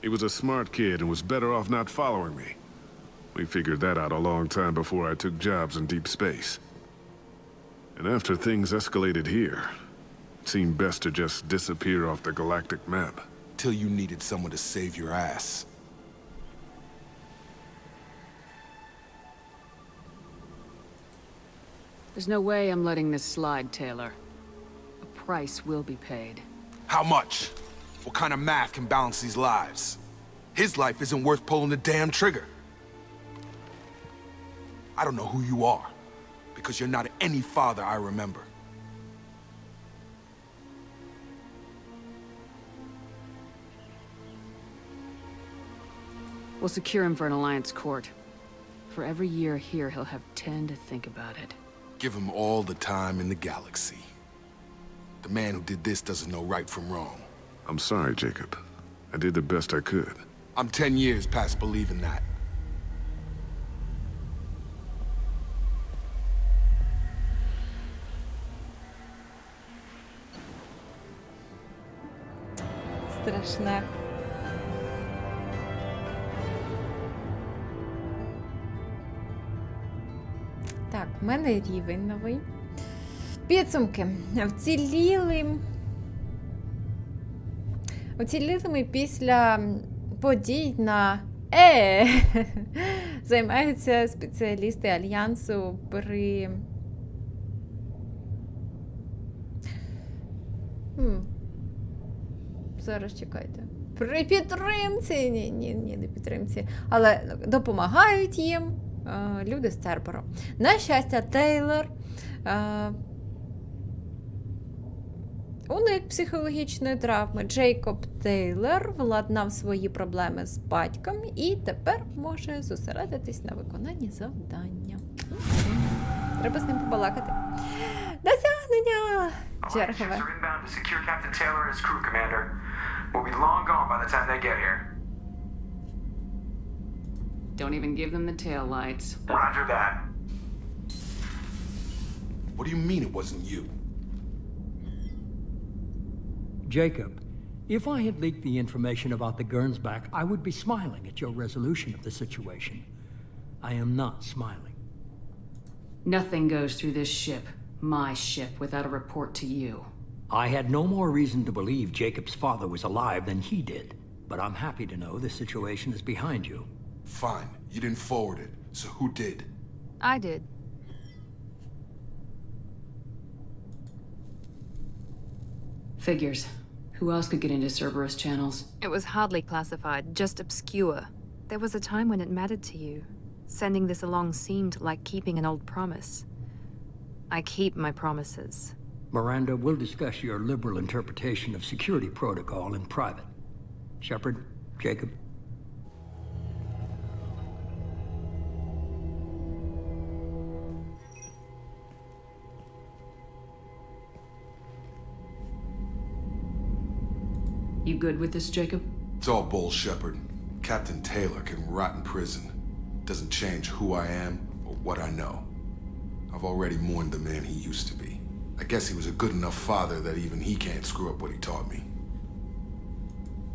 He was a smart kid and was better off not following me. We figured that out a long time before I took jobs in deep space. And after things escalated here, it seemed best to just disappear off the galactic map. Till you needed someone to save your ass. There's no way I'm letting this slide, Taylor. A price will be paid. How much? What kind of math can balance these lives? His life isn't worth pulling the damn trigger. I don't know who you are, because you're not any father I remember. We'll secure him for an Alliance court. For every year here, he'll have 10 to think about it. Give him all the time in the galaxy. The man who did this doesn't know right from wrong. I'm sorry, Jacob. I did the best I could. I'm 10 years past believing that. страшне. Так, в мене рівень новий. Підсумки. Вціліли ми після подій на займаються спеціалісти Альянсу при зараз чекайте. При підтримці. Ні, не підтримці. Але допомагають їм люди з Церберу. На щастя, Тейлор уник психологічної травми. Джейкоб Тейлор владнав свої проблеми з батьком і тепер може зосередитись на виконанні завдання. Треба з ним побалакати. Досягнення! Чергове. Don't even give them the tail lights. Roger that. What do you mean it wasn't you? Jacob, if I had leaked the information about the Gernsback, I would be smiling at your resolution of the situation. I am not smiling. Nothing goes through this ship, my ship, without a report to you. I had no more reason to believe Jacob's father was alive than he did, but I'm happy to know the situation is behind you. Fine, you didn't forward it, so who did? I did. Figures. Who else could get into Cerberus channels? It was hardly classified, just obscure. There was a time when it mattered to you. Sending this along seemed like keeping an old promise. I keep my promises. Miranda, we'll discuss your liberal interpretation of security protocol in private. Shepard, Jacob. You good with this, Jacob? It's all bull, Shepard. Captain Taylor can rot in prison. Doesn't change who I am or what I know. I've already mourned the man he used to be. I guess he was a good enough father that even he can't screw up what he taught me.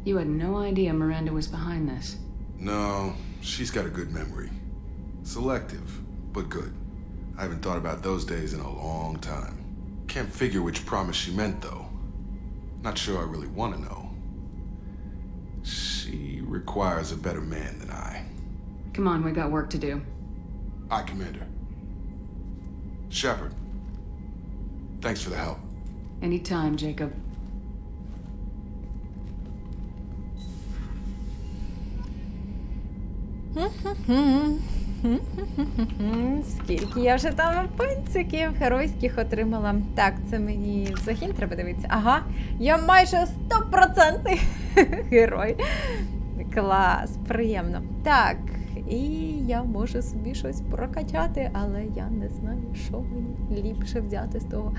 You had no idea Miranda was behind this. No, she's got a good memory. Selective, but good. I haven't thought about those days in a long time. Can't figure which promise she meant, though. Not sure I really want to know. She requires a better man than I. Come on, we got work to do. Aye, Commander. Shepard. Thanks for the help. Anytime, Jacob. Скільки я вже там пинциків геройських отримала. Так, це мені в загін треба дивитися. Ага, я майже 100% герой. Клас, приємно. Так, і я можу собі щось прокачати, але я не знаю, що мені ліпше взяти з того.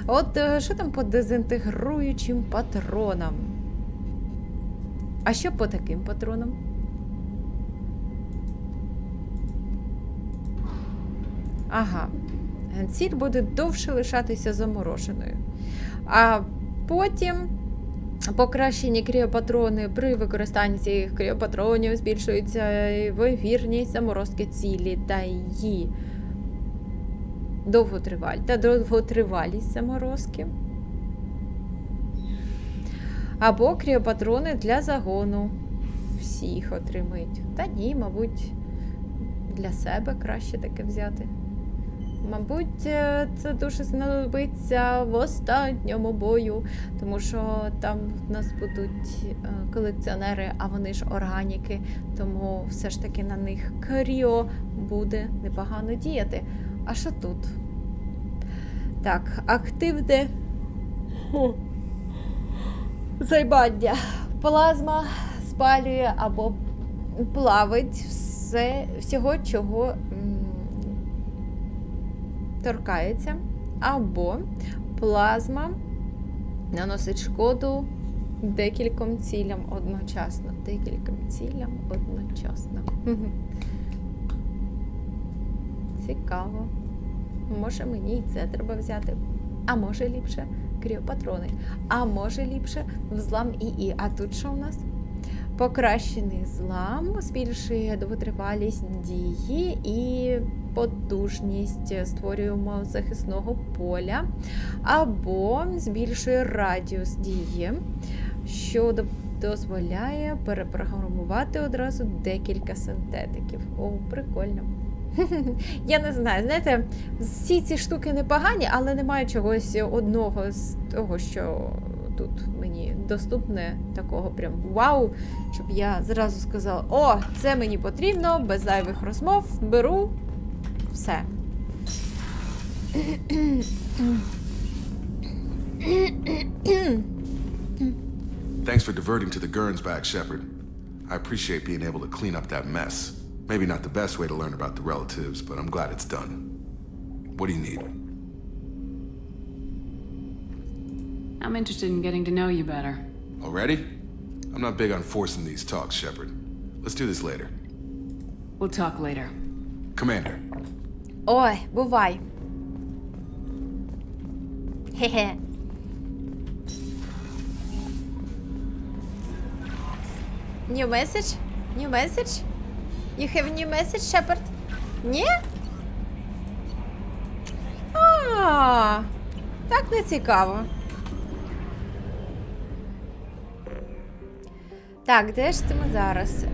От, що там по дезінтегруючим патронам? А що по таким патронам? Ага. Ціль буде довше лишатися замороженою. А потім покращені кріопатрони при використанні цих кріопатронів збільшується ймовірність заморозки цілі та її довготривалість заморозки. Або кріопатрони для загону. Всі їх отримають. Та ні, мабуть, для себе краще таке взяти. Мабуть, це дуже знадобиться в останньому бою, тому що там в нас будуть колекціонери, а вони ж органіки, тому все ж таки на них кріо буде непогано діяти. А що тут? Так, активне займання. Плазма спалює або плавить всього, чого торкається, або плазма наносить шкоду декільком цілям одночасно. Цікаво. Може мені і це треба взяти. А може ліпше кріопатрони. А може ліпше взлам ІІ. А тут що у нас? Покращений злам, збільшує довготривалість дії і потужність створюємо захисного поля, або збільшує радіус дії, що дозволяє перепрограмувати одразу декілька синтетиків. О, прикольно. Я не знаю, знаєте, всі ці штуки непогані, але немає чогось одного з того, що тут мені доступне, такого прям вау, щоб я зразу сказала: о, це мені потрібно, без зайвих розмов, беру, все. Thanks for diverting to the Gurns back, Shepard. I appreciate being able to clean up that mess. Maybe not the best way to learn about the relatives, but I'm glad it's done. What do you need? I'm interested in getting to know you better. Already? I'm not big on forcing these talks, Shepard. Let's do this later. We'll talk later. Commander. Ой, бувай. Хе-хе. New message? New message? You have new message, Shepard? Ні? А, так не цікаво. Так, де ж це ми зараз?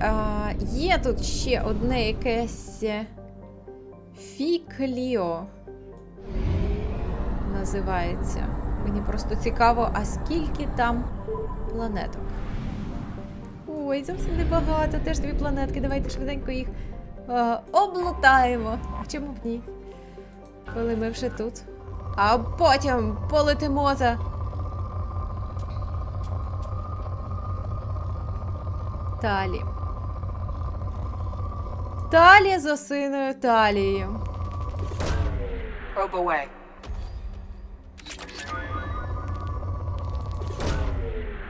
Є тут ще одне якесь Фікліо називається. Мені просто цікаво, а скільки там планеток? Ой, зовсім небагато, теж 2 планетки. Давайте швиденько їх облутаємо. А чому б ні? Коли ми вже тут. А потім полетимо за... Талі. Талі з осиною талією. Probe away.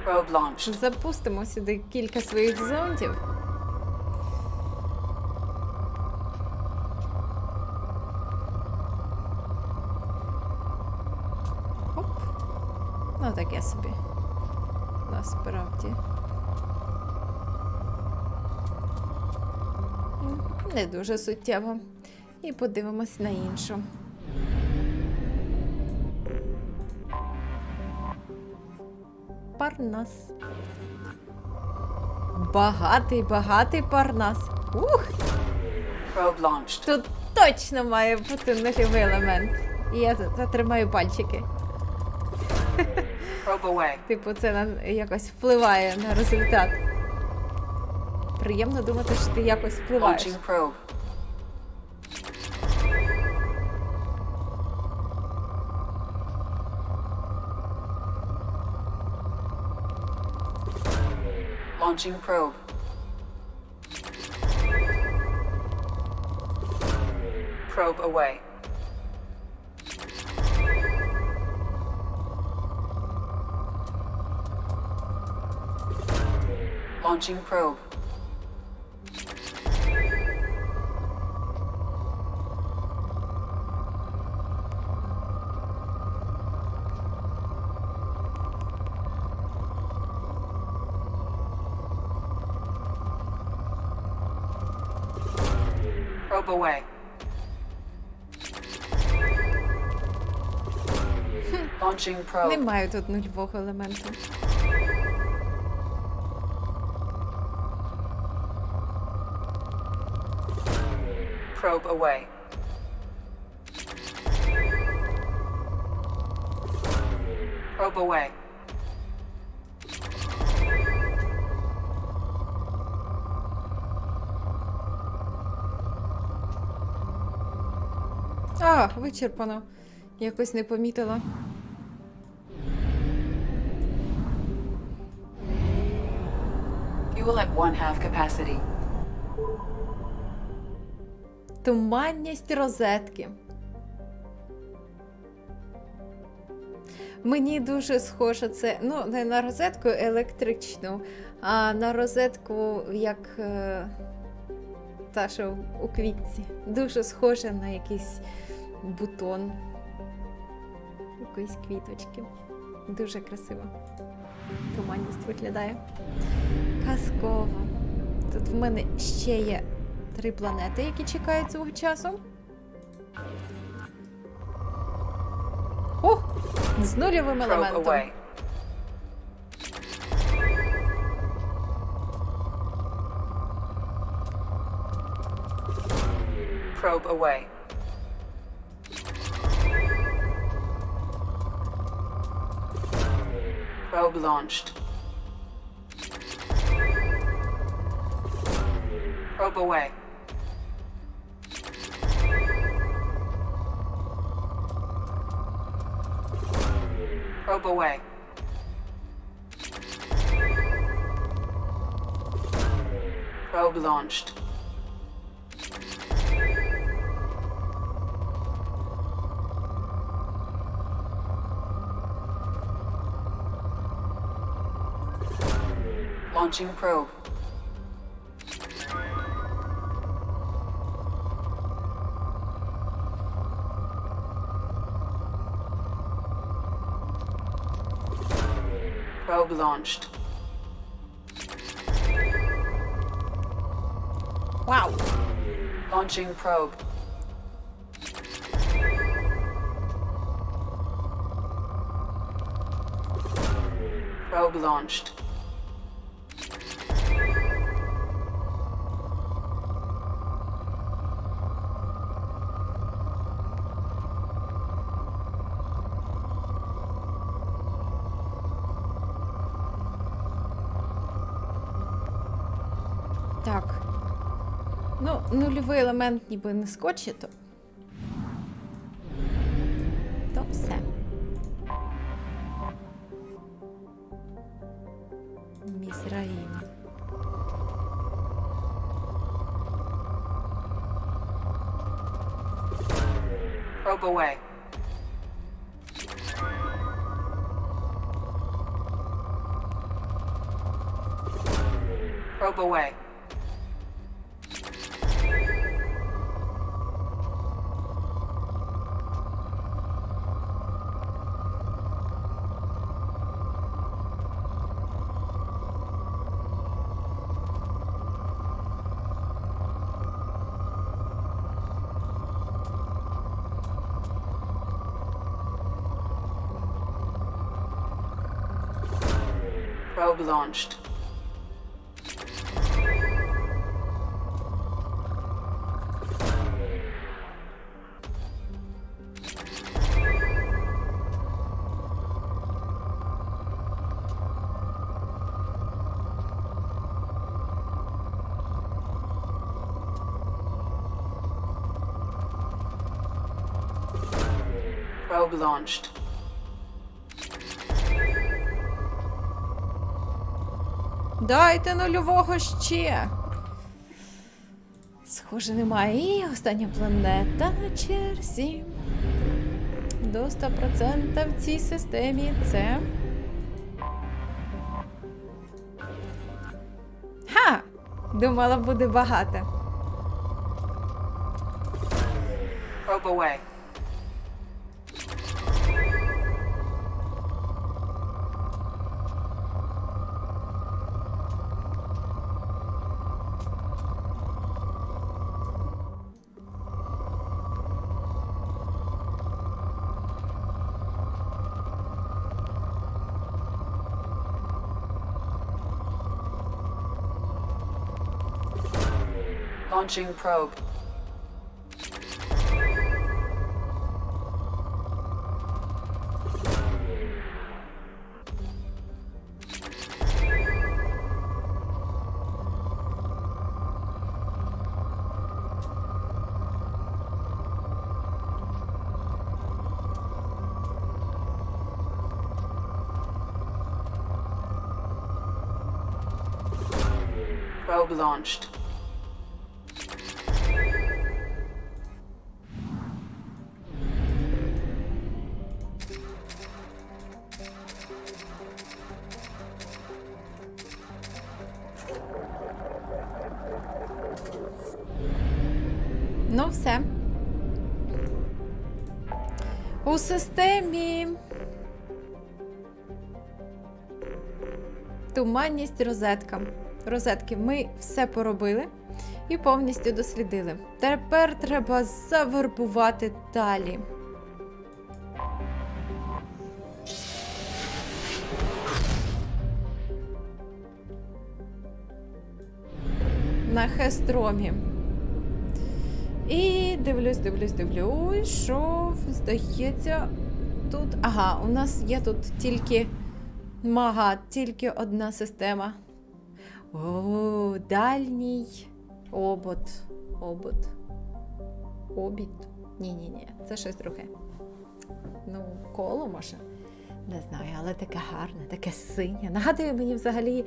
Probe launched. Запустимо сюди кілька своїх зондів. Оп. Ну, таке собі. Насправді. Не дуже суттєво. І подивимось на іншу. Парнас. Багатий парнас. Ух! Probe launched. Тут точно має бути нульовий елемент. І я затримаю пальчики. Probe away. Типу, це якось впливає на результат. Приємно думати, що ти якось впливаєш. Launching probe. Launching probe. Probe away. Launching probe. Probe away. Launching probe. Немає тут нульового елементу. Probe away. Probe away. А, вичерпано. Якось не помітила. Fuel at 1/2 capacity. Туманність розетки. Мені дуже схоже це, ну, не на розетку електричну, а на розетку, як та, що у квітці. Дуже схоже на якийсь бутон якоїсь квіточки. Дуже красиво. Туманність виглядає. Казково. Тут в мене ще є 3 планети, які чекають свого часу. О! З нульовим елементом. Probe away. Probe launched. Probe away. Probe away. Probe launched. Launching probe. Probe launched. Wow. Launching probe. Probe launched. Так. Ну, нульовий елемент ніби не скочить, то все. Мізраїм. Probe away. Probe away. Probe launched. Probe launched. Дайте нульового ще. Схоже, немає. І остання планета на черзі. До 100% в цій системі це... Ха! Думала, буде багато. Probe away. Launching probe. Probe launched. Ну, все. У системі Туманність розетка. Розетки ми все поробили і повністю дослідили. Тепер треба завербувати далі. На Хестромі. І дивлюсь, що, здається, тут... Ага, у нас є тут тільки тільки одна система. О, дальній обід. Обід? Ні, це щось друге. Ну, коло, може. Не знаю, але таке гарне, таке синє. Нагадує мені взагалі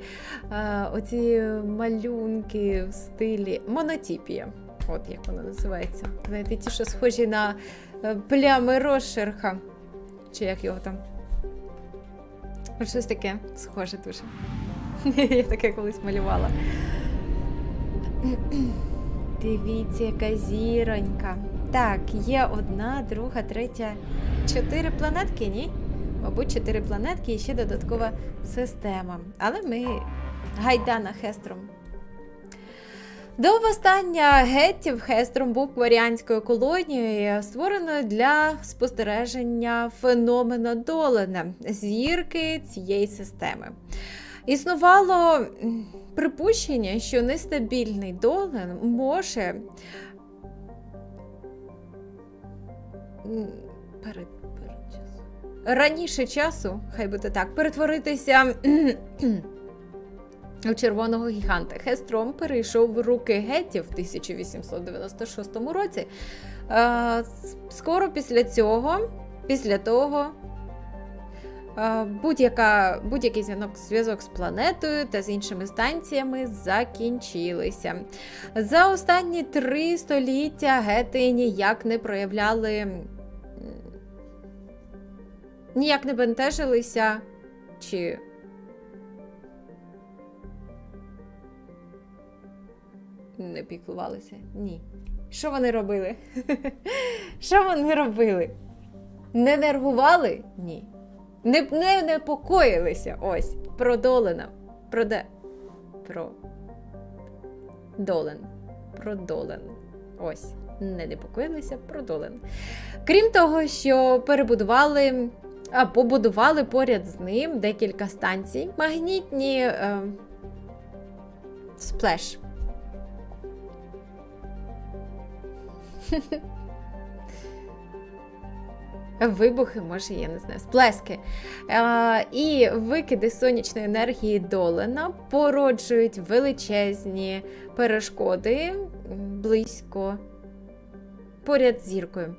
оці малюнки в стилі монотипія. От як воно називається. Знаєте, ті, що схожі на плями розшерха. Чи як його там? Щось таке схоже дуже. Я таке колись малювала. Дивіться, яка зіронька. Так, є 1, 2, 3, 4 планетки, ні? Мабуть, 4 планетки і ще додаткова система. Але ми гайда на Хестром. До восстання геттів Хестром був кваріанською колонією, створеною для спостереження феномена Долена, зірки цієї системи. Існувало припущення, що нестабільний Долен може раніше часу, хай буде так, перетворитися у червоного гіганта. Хестром перейшов в руки геттів в 1896 році. Скоро після того, будь-який зв'язок з планетою та з іншими станціями закінчилися. За останні 3 століття гети ніяк не бентежилися чи не піклувалися. Ні. Що вони робили? Що вони робили? Не нервували? Ні. Не непокоїлися. Ось. Про Долена. Про Долен. Ось. Не непокоїлися про Долен. Крім того, що побудували поряд з ним декілька станцій. Магнітні сплеш. Вибухи, може, я не знаю, сплески. І викиди сонячної енергії Долена породжують величезні перешкоди близько поряд з зіркою.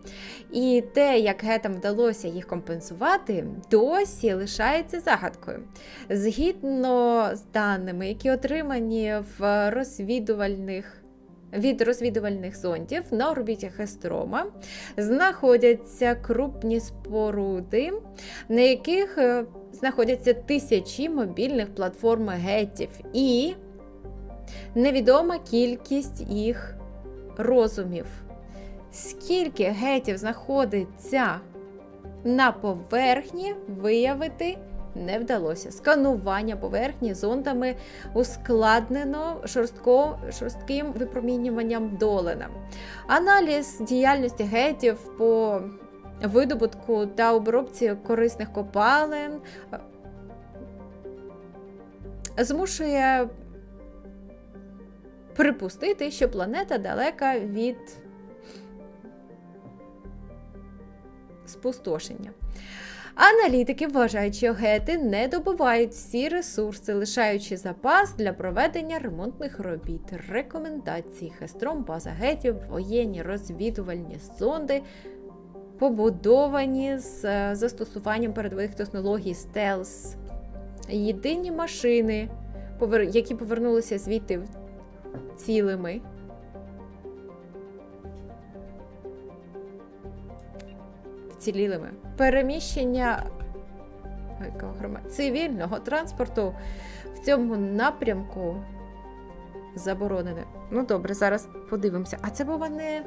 І те, як гетам вдалося їх компенсувати, досі лишається загадкою. Згідно з даними, які отримані від розвідувальних зондів на орбіті Хестрома, знаходяться крупні споруди, на яких знаходяться тисячі мобільних платформ геттів і невідома кількість їх розумів. Скільки геттів знаходиться на поверхні, виявити не вдалося. Сканування поверхні зондами ускладнено шорстким випромінюванням Долена. Аналіз діяльності геттів по видобутку та обробці корисних копалин змушує припустити, що планета далека від спустошення. Аналітики вважають, що гети не добувають всі ресурси, лишаючи запас для проведення ремонтних робіт. Рекомендації: Хестром, база гетів, воєнні розвідувальні зонди, побудовані з застосуванням передових технологій стелс. Єдині машини, які повернулися звідти цілими. Вцілілими. Переміщення цивільного транспорту в цьому напрямку заборонене. Ну добре, зараз подивимося. А це була не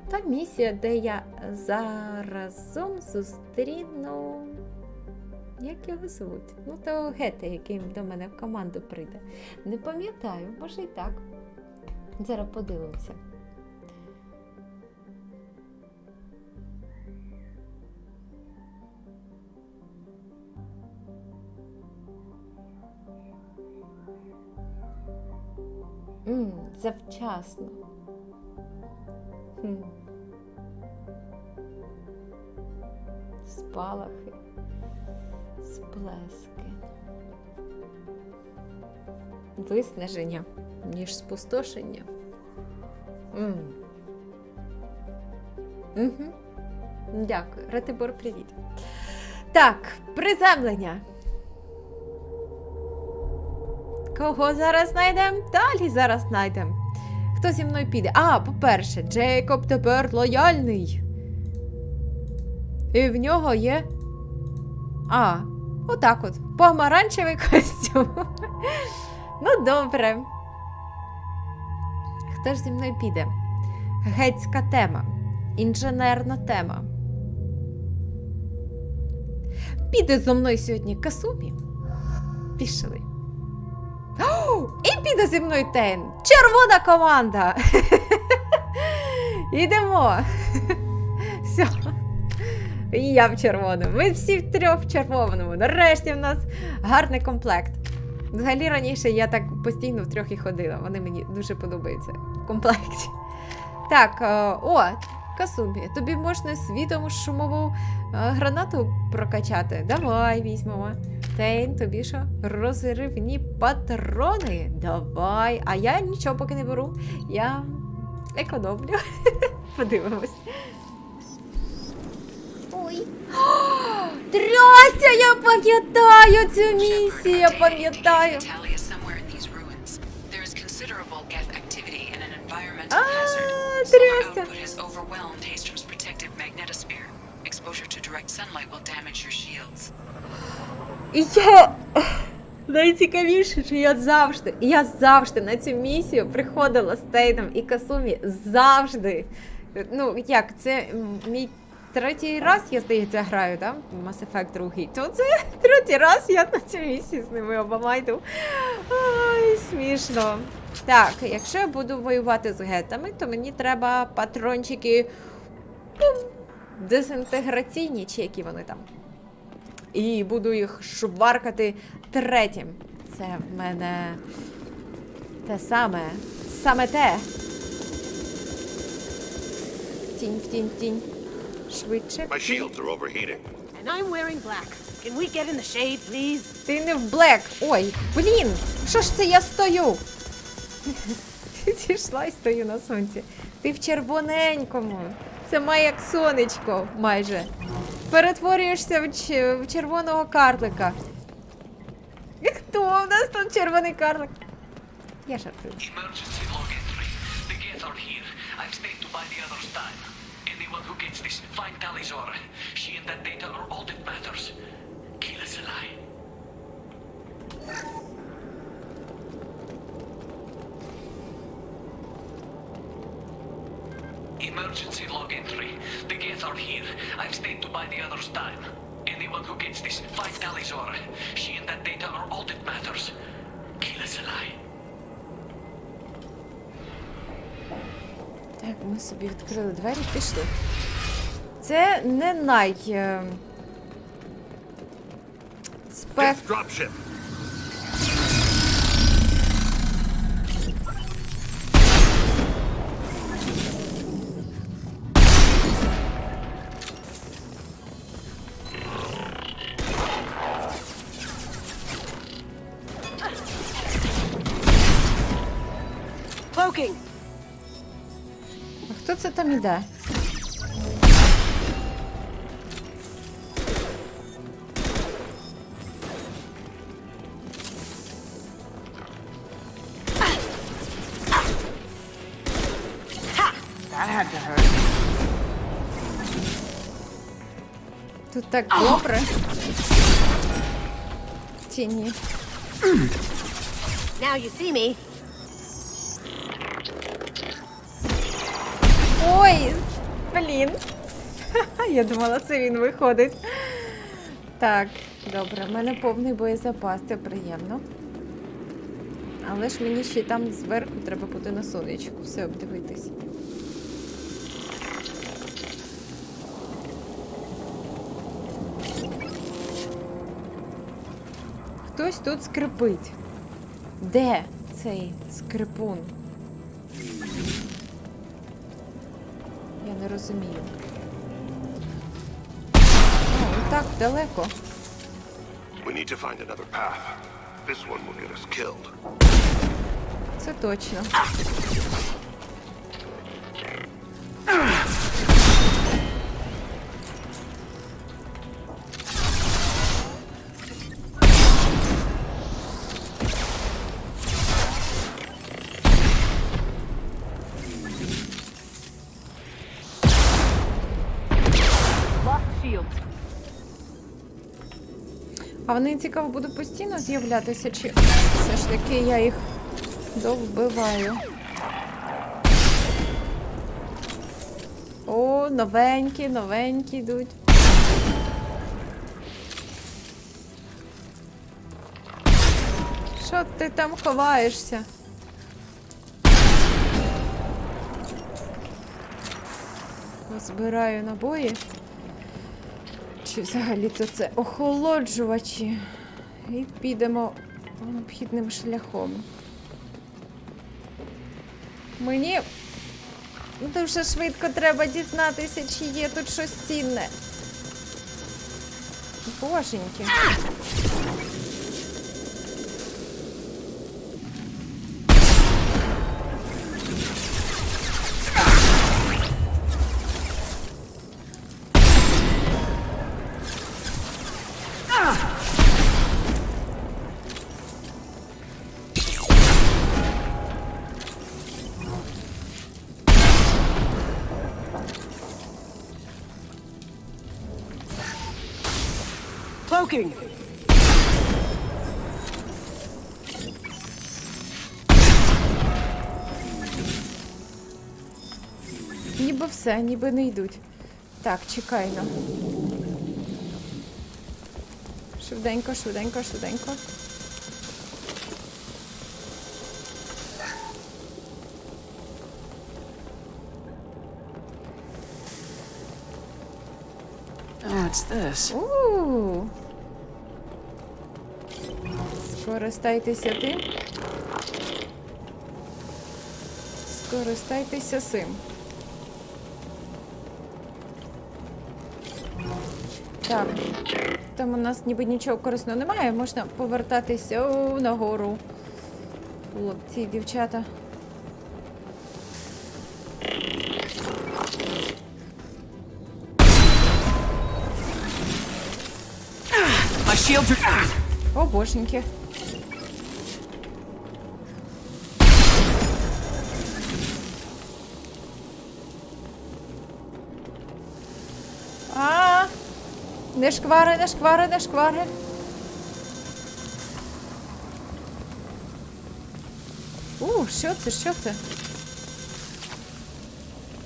та місія, де я заразом зустріну Як його звуть? Ну, то Гете, який до мене в команду прийде. Не пам'ятаю, може і так. Зараз подивимося. Завчасно. Спалахи, сплески. Виснаження, ніж спустошення. Дякую. Ратибор, привіт. Так, приземлення. Кого зараз знайдемо? Далі зараз знайдемо. Хто зі мною піде? А, по-перше, Джейкоб тепер лояльний. І в нього є... отак от. Помаранчевий костюм. Ну, добре. Хто ж зі мною піде? Гетська тема. Інженерна тема. Піде зі мною сьогодні Касумі. Пішли. І піде зі мною Тейн. Червона команда. Йдемо. Все. І я в червоному. Ми всі втрьох в червоному. Нарешті в нас гарний комплект. Взагалі раніше я так постійно втрьох і ходила. Вони мені дуже подобаються в комплекті. Так, Касумі, тобі можна світом шумову гранату прокачати? Давай, візьмемо. Тейн, тобі що? Розривні патрони? Давай. А я нічого поки не беру. Я економлю. Подивимось. Ой. Трясся, я пам'ятаю цю місію, я пам'ятаю. Трясся. І я... Найцікавіше, що я завжди на цю місію приходила з Тейном і Касумі. Завжди. Ну, як, це мій третій раз, я, здається, граю, да? Mass Effect 2. То це третій раз я на цю місію з ними обома йду. Ай, смішно. Так, якщо я буду воювати з гетами, то мені треба патрончики дезінтеграційні, чи які вони там. І буду їх шваркати третім. Це в мене те саме. Саме те. Тінь, в тінь, в тінь. Швидше. My shields are overheating. And I'm wearing black. Can we get in the shade, please? Ти не в блек. Ой, блін, що ж це я стою? Зійшла і стою на сонці. Ти в червоненькому. Це має як сонечко майже. Перетворюєшся в червоного карлика. І хто? У нас тут червоний карлик. Я жартую. Emergency log entry. The gates are here. I've stayed to buy the others time. Anyone who gets this, find Talizora. She and that data are all that matters. Kill us alive. Так, ми собі відкрили двері, пішли. Це не най... Dropship. Cloaking. А хто це там іде? Тут так добре. Чи ні? Now you see me. Ой, блін. Я думала, це він виходить. Так, Добре, в мене повний боєзапас, це приємно. Але ж мені ще там зверху треба бути на сонечку, все обдивитись. Хтось тут скрипить. Де цей скрипун? Я не розумію. О, так далеко. We need to find another path. This one will get us killed. Це точно. А вони, цікаво, будуть постійно з'являтися, чи все ж таки я їх довбиваю? О, новенькі, новенькі йдуть. Що ти там ховаєшся? Збираю набої. Чи взагалі-то це охолоджувачі? І підемо обхідним шляхом. Мені дуже швидко треба дізнатися, чи є тут щось цінне. Боженьки. Cloaking! Ніби все, ніби не йдуть. Так, чекайно. Швиденько, швиденько, швиденько. What's this? Скористайтеся тим. Скористайтеся цим. Так. Там у нас ніби нічого корисного немає. Можна повертатися нагору. Хлопці, дівчата. My shields are... О, боженьки. Не шквари, не шквари, не шквари. Що це, що це?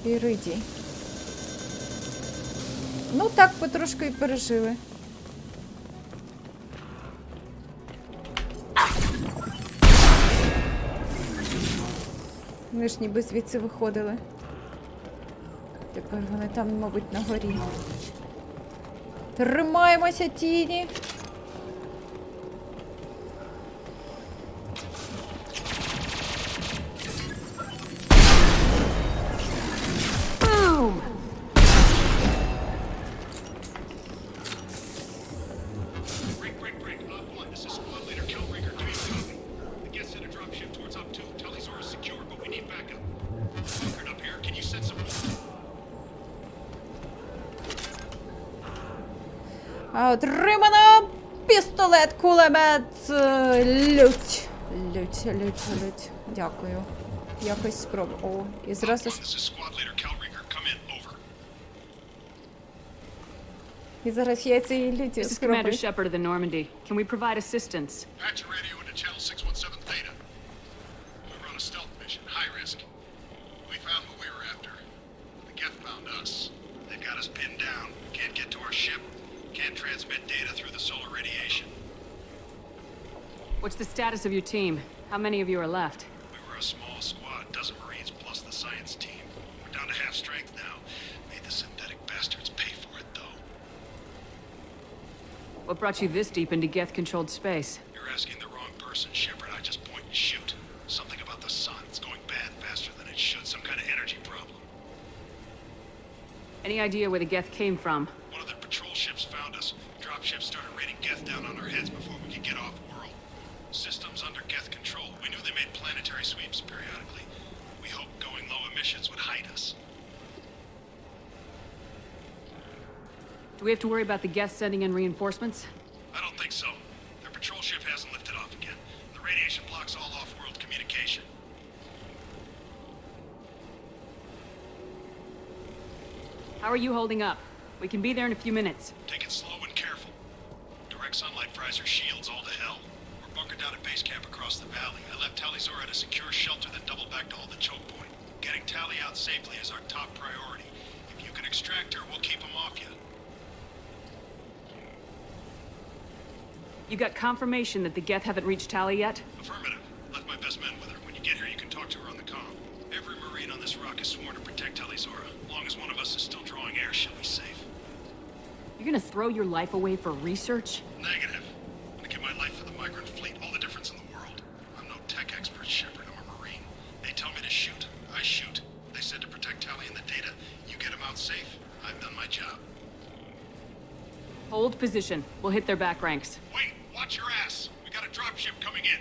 Іридій. Ну так, потрошку і пережили. Ми ж ніби звідси виходили. Тепер вони там, мабуть, на горі. Тримаємося, тіні! Отримано пістолет, кулемет, лють. Лють. Дякую. Якось спробую. О, і зразу ж... І зараз я цієї люті спробую. This is Commander Shepard of the Normandy. Can we provide assistance? Patch your radio into channel 617 Theta. We were on a stealth mission, high risk. We found what we were after. The Geth found us. They've got us pinned down. Can't get to our ship. Can't transmit data through the solar radiation. What's the status of your team? How many of you are left? We were a small squad, dozen Marines plus the science team. We're down to half strength now. Made the synthetic bastards pay for it, though. What brought you this deep into Geth-controlled space? You're asking the wrong person, Shepard. I just point and shoot. Something about the sun. It's going bad faster than it should. Some kind of energy problem. Any idea where the Geth came from? One of their patrol ships found us. Dropships started raining Geth down on our heads before we could get off-world. Systems under Geth control. We knew they made planetary sweeps periodically. We hoped going low emissions would hide us. Do we have to worry about the Geth sending in reinforcements? I don't think so. Their patrol ship hasn't lifted off again. The radiation blocks all off-world communication. How are you holding up? We can be there in a few minutes. Take it slow and careful. Direct sunlight fries our shields all to hell. We're bunkered down at base camp across the valley. I left Tali'Zorah at a secure shelter, then doubled back to hold the choke point. Getting Tali out safely is our top priority. If you can extract her, we'll keep them off you. You got confirmation that the Geth haven't reached Tali yet? Affirmative. Left my best men with her. When you get here, you can talk to her on the comm. Every Marine on this rock is sworn to protect Tali'Zorah. As long as one of us is still drawing air, she'll be safe. You're gonna throw your life away for research? Negative. I'm gonna give my life for the migrant fleet. All the difference in the world. I'm no tech expert, Shepard. I'm a Marine. They tell me to shoot. I shoot. They said to protect Tali and the data. You get them out safe. I've done my job. Hold position. We'll hit their back ranks. Wait! Watch your ass! We got a dropship coming in.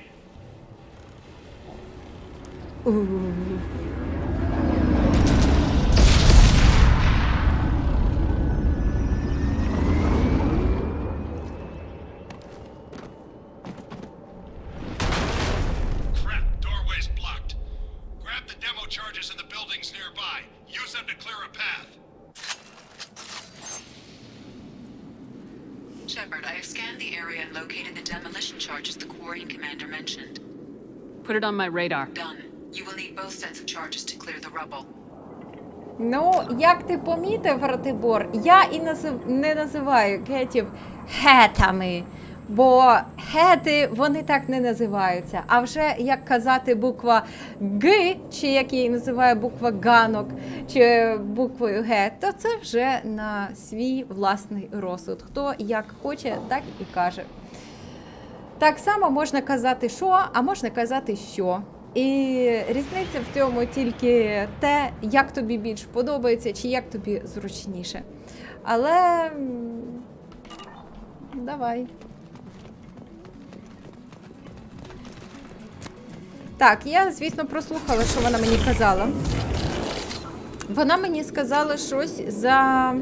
Crap, doorway's blocked. Grab the demo charges in the buildings nearby. Use them to clear a path. Shepard, I have scanned the area and located the demolition charges the Quarian commander mentioned. Put it on my radar. Done. You will need both sets of charges to clear the rubble. Ну, як ти помітив, Ратибор, я і не називаю гетів гетами, бо гети, вони так не називаються. А вже, як казати, буква Г, чи як я її називаю, буква ганок, чи буквою Г, то це вже на свій власний розсуд. Хто як хоче, так і каже. Так само можна казати що, а можна казати що. І різниця в цьому тільки те, як тобі більш подобається, чи як тобі зручніше. Але давай. Так, я, звісно, прослухала, що вона мені казала. Вона мені сказала щось за...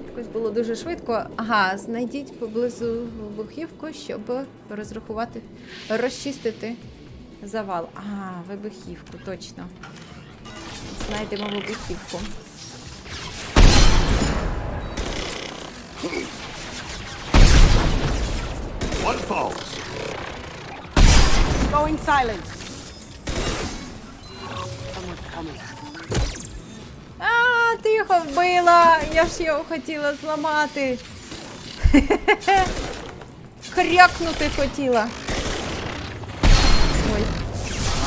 Якось було дуже швидко. Ага, знайдіть поблизу вибухівку, щоб розрахувати, розчистити завал. Ага, вибухівку, точно. Знайдемо вибухівку. One falls. Going silent. Someone's coming. А, ти його вбила! Я ж його хотіла зламати. Крякнути хотіла. Ой.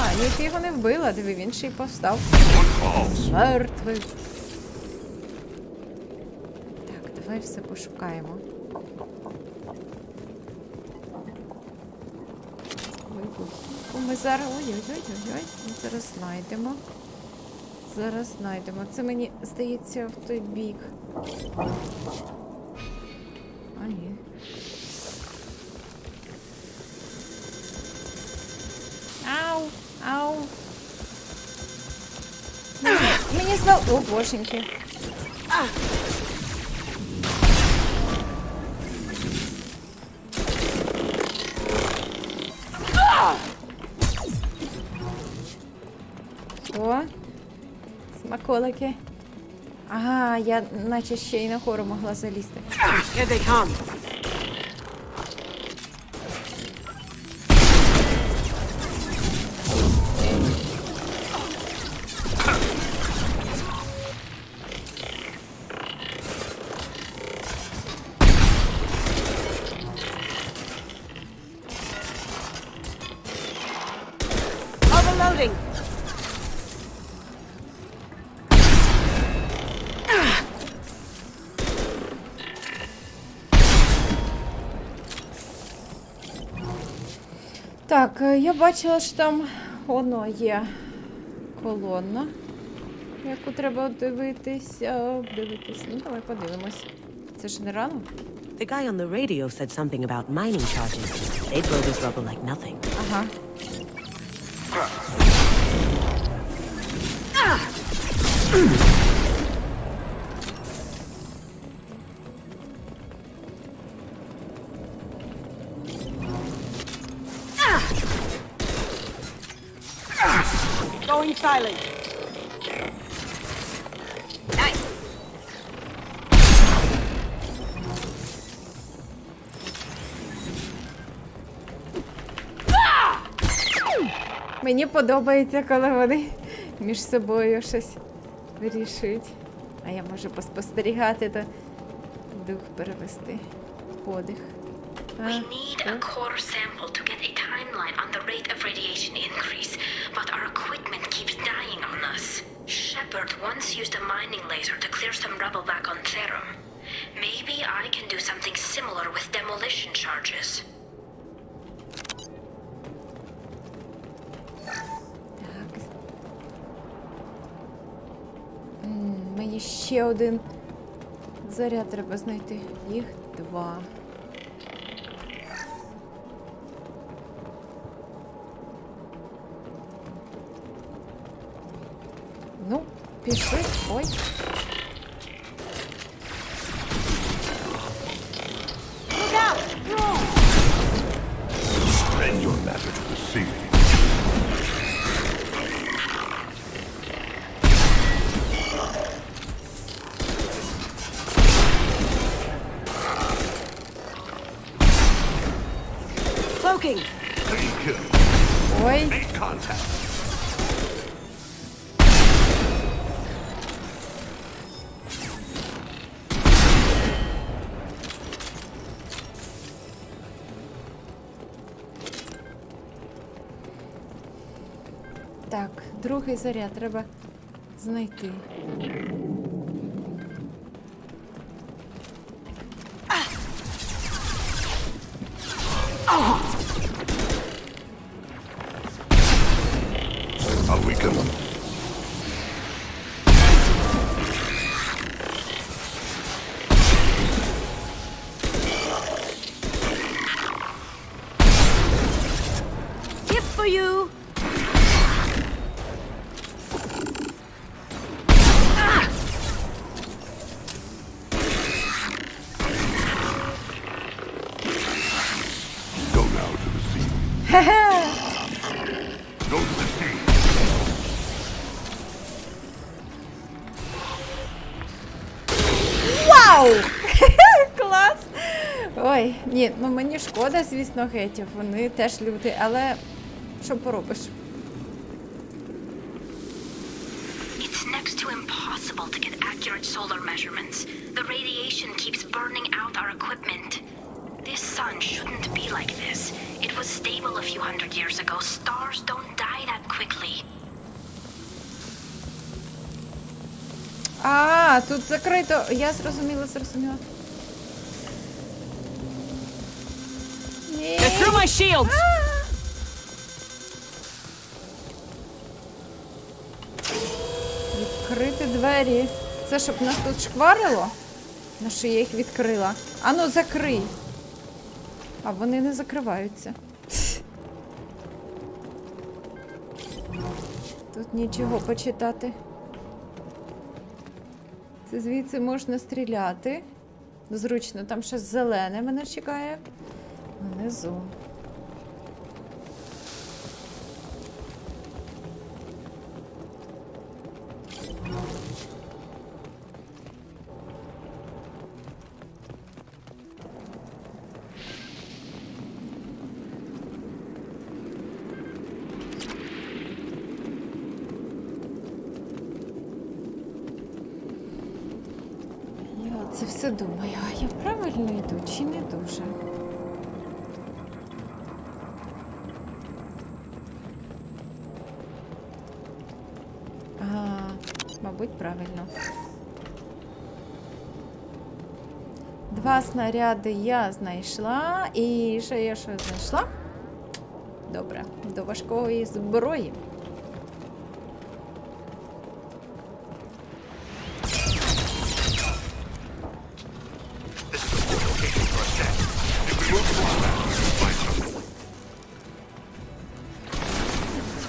А, ні, ти його не вбила. Диви, він ще й повстав. Мертвий. Так, давай все пошукаємо. Вибухівку ми зараз... Ой-ой-ой-ой. Ми зараз знайдемо. Зараз знайдемо. Це мені здається в той бік. А ні. Ау! Ау! Мені здав... О, боженьки. О! Смаколики. Ага, я наче ще й нагору могла залізти. Here they come. Так, я бачила, що там воно є колонна, яку треба дивитись. Ну, давай подивимось. Це ж не рано? The guy on the radio said something about mining charges. They blow this rubble like nothing. Ага. Going silent. Мені подобається, коли вони між собою щось вирішують. А я можу поспостерігати та дух перевести. Подих. We need a core sample to get a timeline on the rate of radiation increase, but our equipment keeps dying on us. Shepard once used a mining laser to clear some rubble back on Therum. Maybe I can do something similar with demolition charges. Мені ще один заряд треба знайти. Їх 2. Ну, пішли. Ой. Spread your matter to the sea. Cloaking. Ой. Make contact. Так, другий заряд треба знайти. I'll weaken them. Gift for you. Go now to the sea. Go to the sea. Вау! Клас! Ой, ні, ну мені шкода, звісно, гетів. Вони теж люті, але що поробиш? It's next to impossible to get accurate solar measurements. The radiation keeps burning out our equipment. This sun shouldn't be like this. It was stable a few hundred years ago. Stars don't die that quickly. А, тут закрито. Я зрозуміла. Ні. They're through my shields! Відкрити двері. Це щоб нас тут шкварило? На що я їх відкрила? Ану, закрий. А вони не закриваються. Тут нічого почитати. Це звідси можна стріляти. Зручно, там щось зелене мене чекає. Внизу. Це все думаю, а я правильно йду чи не дуже? Мабуть, правильно. 2 снаряди я знайшла. І ще я що знайшла? Добре, до важкої зброї.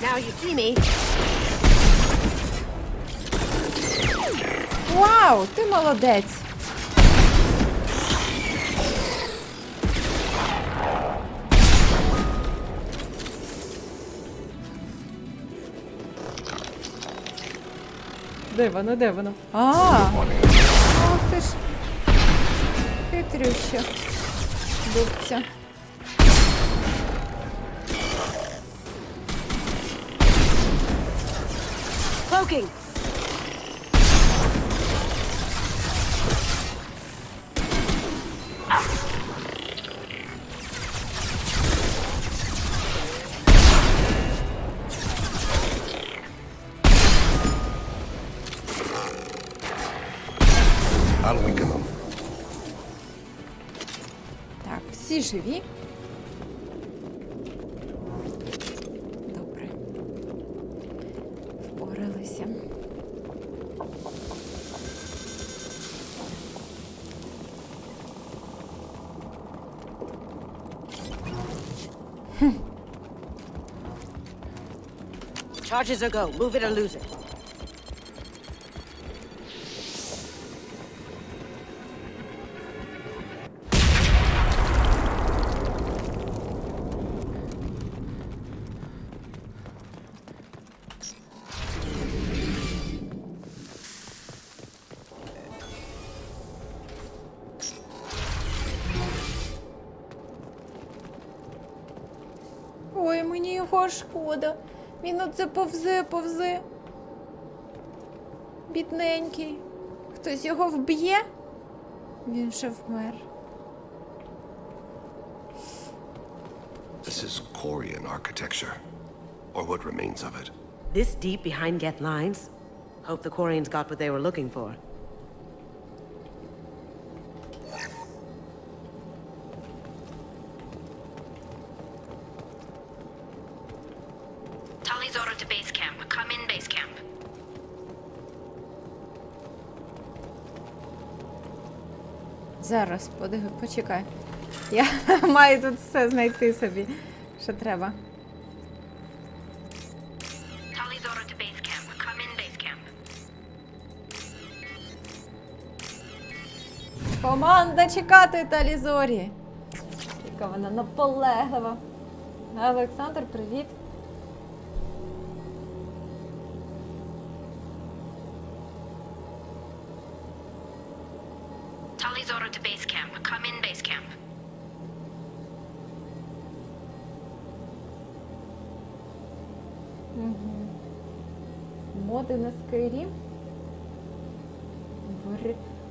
Now you see me. Вау, ти молодець. Де воно, де воно? Ах ти ж. Хитрюща. Дубця. Cloaking. Out we go. Так, всі живі. Добре. Впоралися. Charges or go. Move it or lose it. Ой, мені його шкода. Він оце повзе. Бідненький. Хтось його вб'є? Він вже вмер. This is Korean architecture, or what remains of it. This deep behind Geth lines? Hope the Quarians got what they were looking for. Tali's order to base camp. Come in base camp. Зараз, почекай. Я маю тут все знайти собі, що треба. Tali's order to base camp. Come in base camp. Команда чекати Талізорі. Яка вона наполеглива. Олександр, привіт. Tali's order to base camp. Come in base camp. Моди на Skyrim.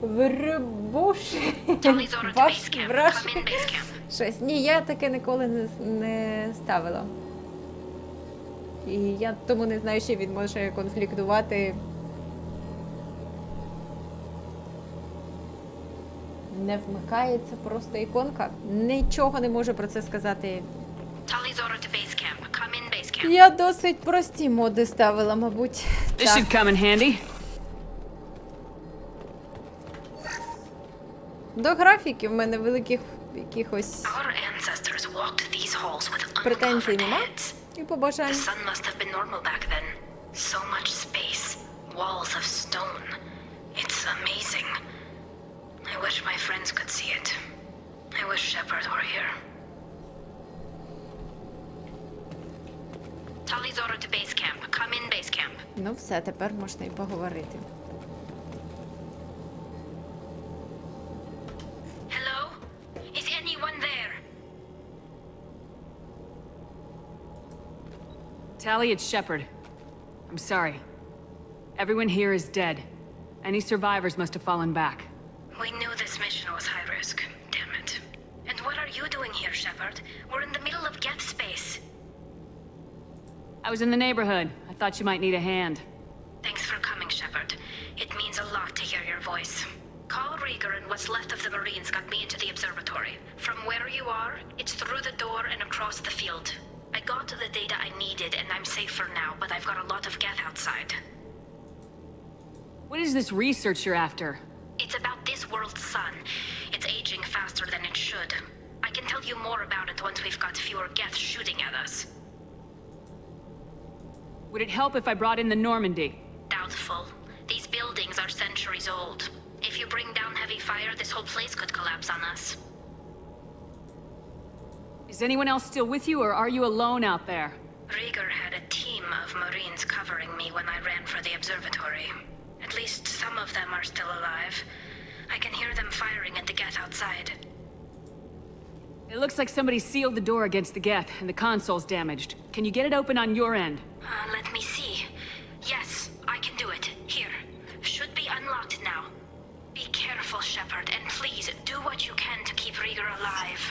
Вирибуші. Tali's order to Ваш base camp. враж. Come in base camp. Щось. Ні, я таке ніколи не ставила. І я тому не знаю, що він може конфліктувати. Не вмикається просто іконка. Нічого не можу про це сказати. Tali's order to base camp. Come in base camp. Я досить прості моди ставила, мабуть. This should come in handy. До графіків в мене великих якихось Our ancestors walked these halls with претензій uncovered нема. heads. І побажань. The sun must have been normal back then. So much space, walls of stone. It's amazing. I wish my friends could see it. I wish Shepard were here. Tali's order to base camp. Come in base camp. Ну все, тепер можна і поговорити. Hello? Is anyone there? Tally, it's Shepard. I'm sorry. Everyone here is dead. Any survivors must have fallen back. We knew this mission was high risk. Damn it. And what are you doing here, Shepard? We're in the middle of Geth space. I was in the neighborhood. I thought you might need a hand. Thanks for coming, Shepard. It means a lot to hear your voice. Carl Rieger and what's left of the Marines got me into the observatory. From where you are, it's through the door and across the field. I got the data I needed and I'm safe for now, but I've got a lot of geth outside. What is this research you're after? It's about this world's sun. It's aging faster than it should. I can tell you more about it once we've got fewer geth shooting at us. Would it help if I brought in the Normandy? Doubtful. These buildings are centuries old. If you bring down heavy fire, this whole place could collapse on us. Is anyone else still with you, or are you alone out there? Rieger had a team of Marines covering me when I ran for the observatory. At least some of them are still alive. I can hear them firing at the geth outside. It looks like somebody sealed the door against the geth, and the console's damaged. Can you get it open on your end? Let me see. Yes, I can do it. Here. Should be unlocked now. Be careful, Shepard, and please do what you can to keep Rieger alive.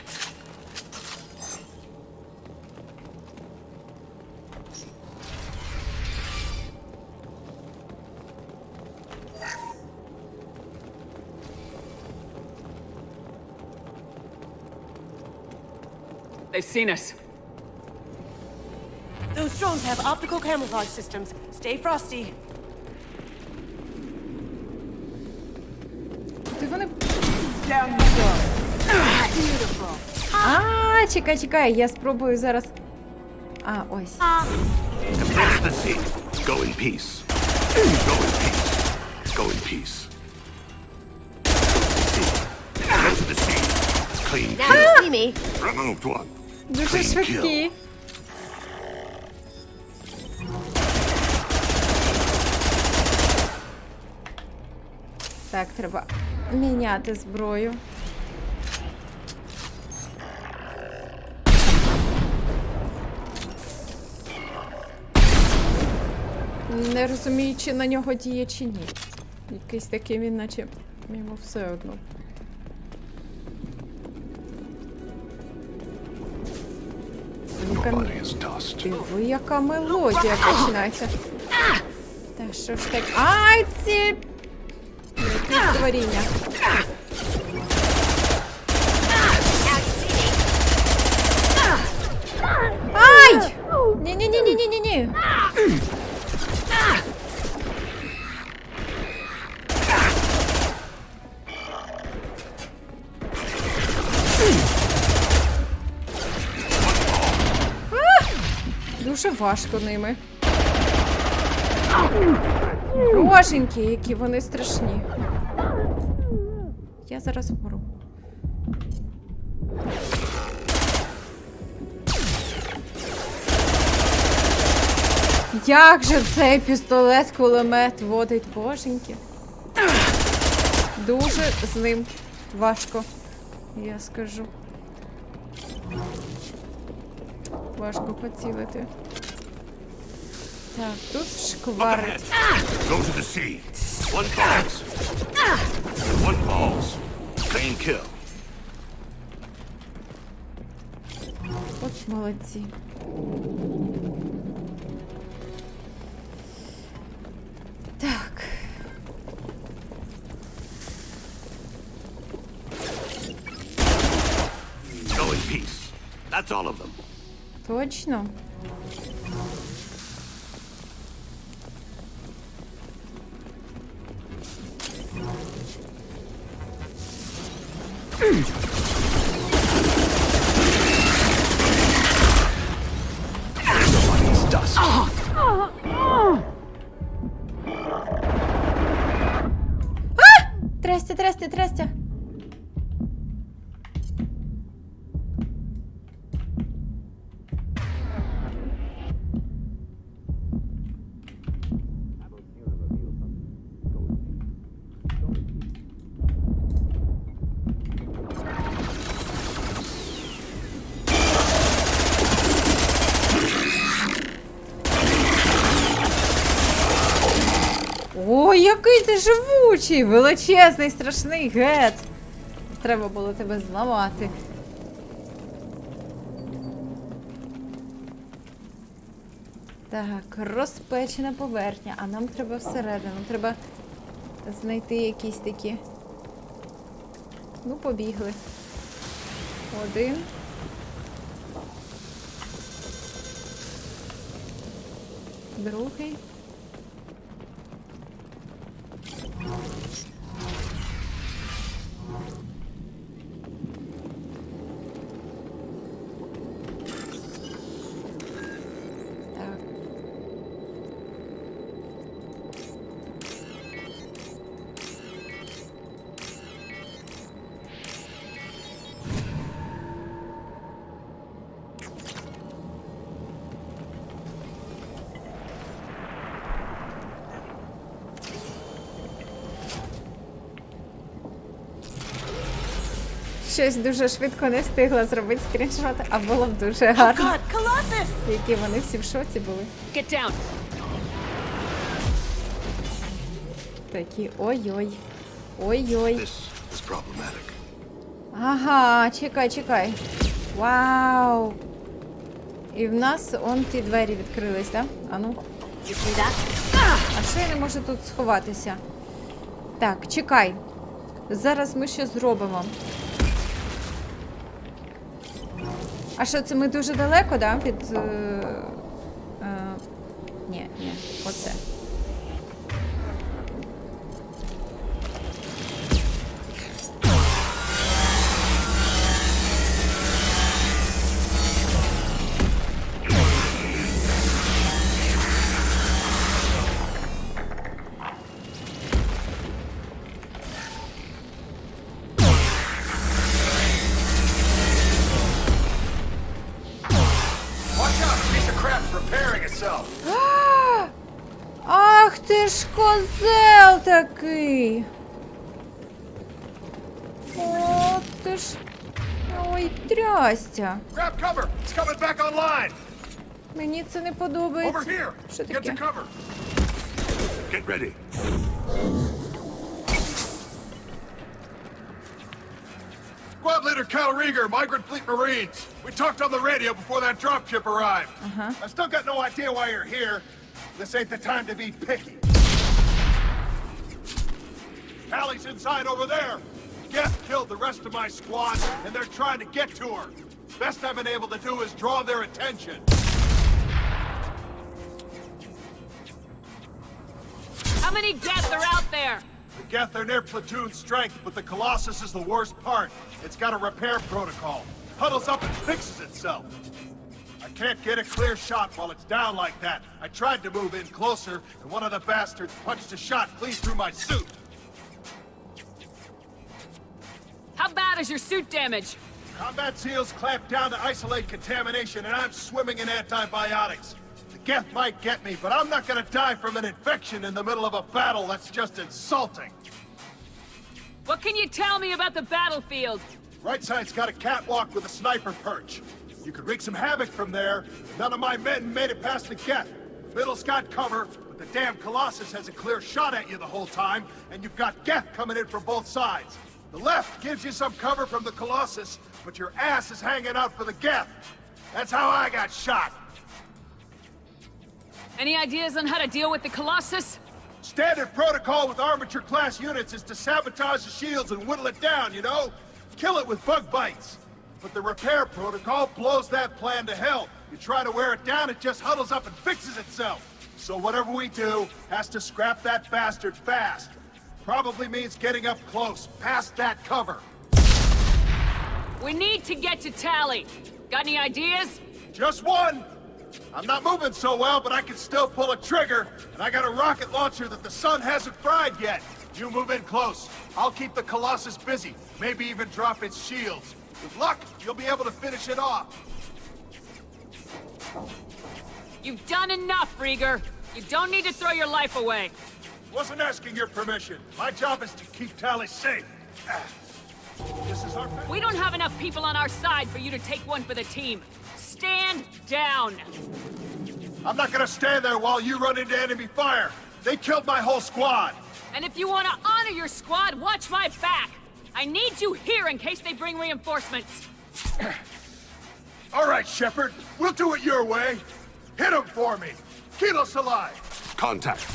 They've seen us. Those drones have optical camouflage systems. Stay frosty. Ти вони... Down you go. Beautiful. Чекай, я спробую зараз... ось. Embrace the sea. Go in peace. Go in peace. Go in peace. Go to the sea. Clean Now you see me. Removed one. Дуже швидкі. Так, треба міняти зброю. Не розумію, чи на нього діє, чи ні. Якийсь такий він, наче йому все одно. Диви, яка мелодія починається. Та що ж так? Ай, ці... Якісь створіння. Ай! Ні-ні-ні-ні-ні-ні. Дуже важко ними. Боженьки, які вони страшні. Я зараз вмру. Як же цей пістолет-кулемет водить, боженьки? Дуже з ним важко, я скажу. Важко поцілити. Так, тут шкварить. Go to the sea. One falls. One falls. Clean kill. От молодці. Так. Go in peace. That's all of them. Точно. Трястя. Ой, який ти живучий! Величезний, страшний гет! Треба було тебе зламати. Так, розпечена поверхня, а нам треба всередину. Треба знайти якісь такі. Ну, побігли. Один. Другий. Так. Щось дуже швидко не встигла зробити скріншот, а було б дуже гарно. Які вони всі в шоці були. Get down. Такі ой-ой. Ой-ой. This is problematic. Ага, чекай. Вау. І в нас он ті двері відкрились, так? Да? Ану. А що я не можу тут сховатися? Так, чекай. Зараз ми щось зробимо. А що, це ми дуже далеко, да? Від... Ні, оце. Ах ти ж козел такий! О, ти ж... Ой, трястя. Мені це не подобається. Що таке? Get ready. Squad leader Cal Rieger, Migrant Fleet Marines. We talked on the radio before that dropship arrived. I still got no idea why you're here. This ain't the time to be picky. Hallie's inside over there. Geth killed the rest of my squad, and they're trying to get to her. Best I've been able to do is draw their attention. How many Geth are out there? The Geth are near platoon strength, but the Colossus is the worst part. It's got a repair protocol. Huddles up and fixes itself. I can't get a clear shot while it's down like that. I tried to move in closer, and one of the bastards punched a shot clean through my suit. How bad is your suit damage? Combat SEALs clamp down to isolate contamination, and I'm swimming in antibiotics. The Geth might get me, but I'm not gonna die from an infection in the middle of a battle. That's just insulting. What can you tell me about the battlefield? Right side's got a catwalk with a sniper perch. You could wreak some havoc from there. None of my men made it past the Geth. Middle's got cover, but the damn Colossus has a clear shot at you the whole time, and you've got Geth coming in from both sides. The left gives you some cover from the Colossus, but your ass is hanging out for the Geth. That's how I got shot. Any ideas on how to deal with the Colossus? Standard protocol with armature-class units is to sabotage the shields and whittle it down, you know? Kill it with bug bites. But the repair protocol blows that plan to hell. You try to wear it down, it just huddles up and fixes itself. So whatever we do has to scrap that bastard fast. Probably means getting up close, past that cover. We need to get to Tally. Got any ideas? Just one. I'm not moving so well, but I can still pull a trigger, and I got a rocket launcher that the sun hasn't fried yet. You move in close. I'll keep the Colossus busy, maybe even drop its shields. With luck, you'll be able to finish it off. You've done enough, Rieger. You don't need to throw your life away. Wasn't asking your permission. My job is to keep Tally safe. This is our... We don't have enough people on our side for you to take one for the team. Stand down. I'm not gonna stand there while you run into enemy fire. They killed my whole squad. And if you want to honor your squad, watch my back. I need you here in case they bring reinforcements. All right, Shepard. We'll do it your way. Hit him for me. Kilos alive. Contact.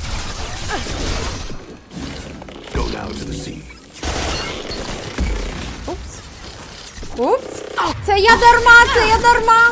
Go now to the sea. Упс. Упс. Це я дарма, це я дарма.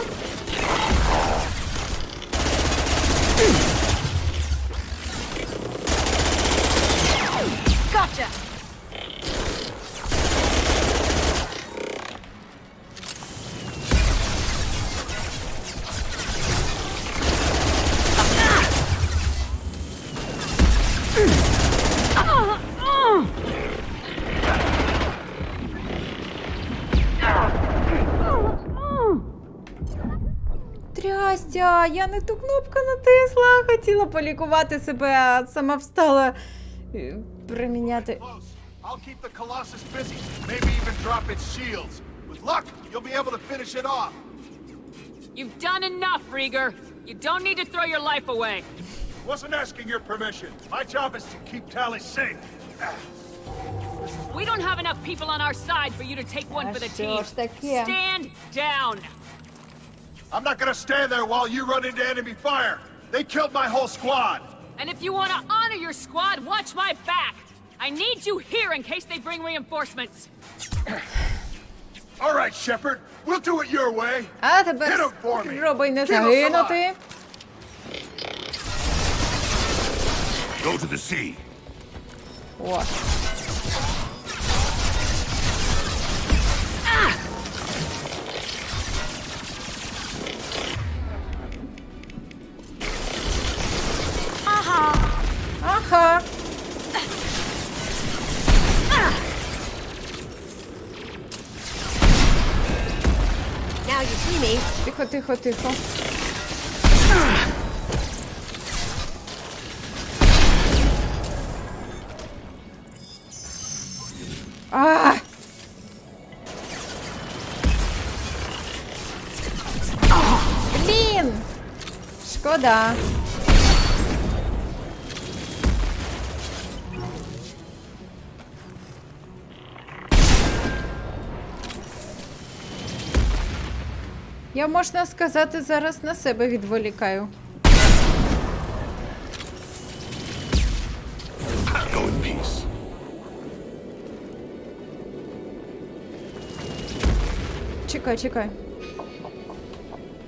життя. Я не ту кнопку натисла. Хотіла полікувати себе, а сама встала приміняти. I'll keep the Colossus busy. Maybe even drop its shields. With luck, you'll be able to finish it off. You've done enough, Rieger. You don't need to throw your life away. Wasn't asking your permission. My job is to keep Tally safe. We don't have enough people on our side for you to take one for the team. Stand down. I'm not gonna stand there while you run into enemy fire. They killed my whole squad. And if you want to honor your squad, watch my back. I need you here in case they bring reinforcements. All right, Shepard. We'll do it your way. А тепер спробуй не загинути. Go to the sea. О. Ага. Now you see me. Тихо, тихо, тихо. А! Блін! Шкода. Я, можна сказати, зараз на себе відволікаю. Чекай, чекай.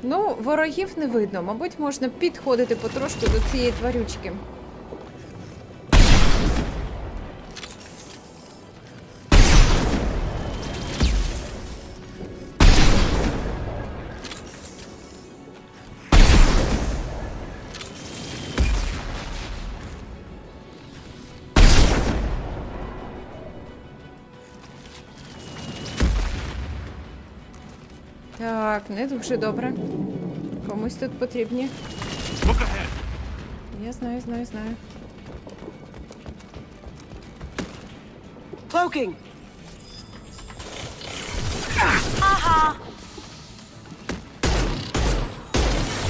Ну, ворогів не видно. Мабуть, можна підходити потрошку до цієї тварючки. Так, не дуже добре. Комусь тут потрібні. Я знаю, знаю, знаю. Cloaking! Aha!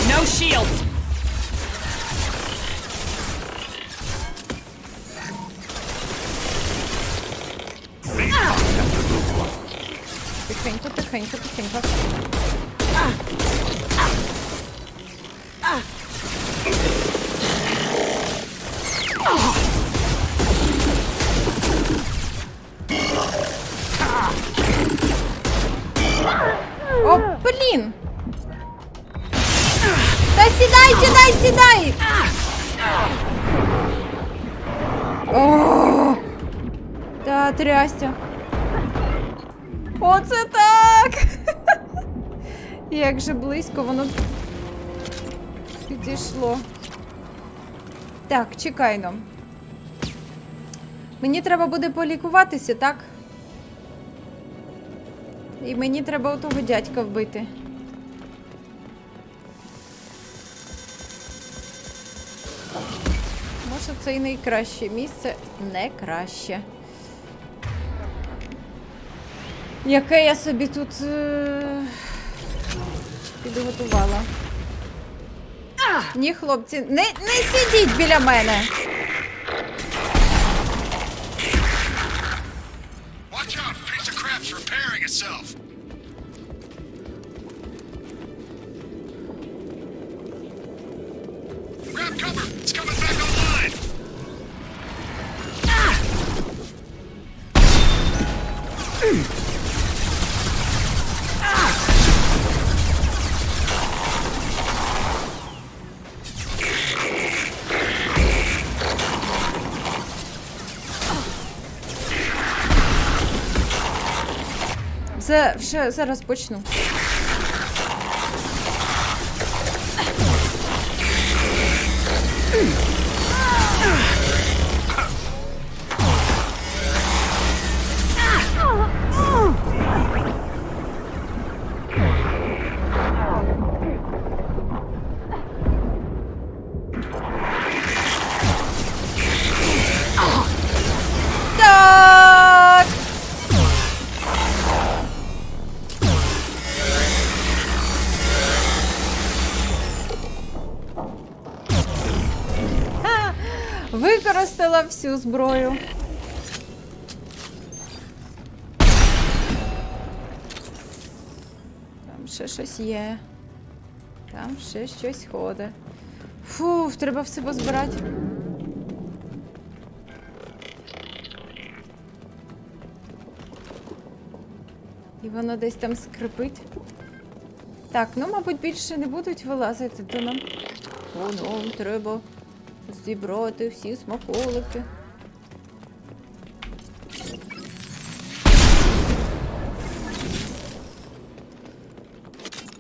No shields! Тихенько, тихенько, тихенько. О, блін! Та сідай, сідай, сідай! О! Та трястя. Оце так! Як же близько воно підійшло. Так, чекай нам. Мені треба буде полікуватися, так? І мені треба отого дядька вбити. Може, це і найкраще місце? Не краще. Яке я собі тут підготувала. Ні, хлопці, не сидіть біля мене. Watch out, piece of crap's repairing itself. Grab cover, it's coming back online. Вже зараз почну. використала всю зброю. Там ще щось є. Там ще щось ходить. Фух, треба все позбирати. І воно десь там скрипить. Так, ну, мабуть, більше не будуть вилазити, то нам... О, нам треба зібрати всі смаколики.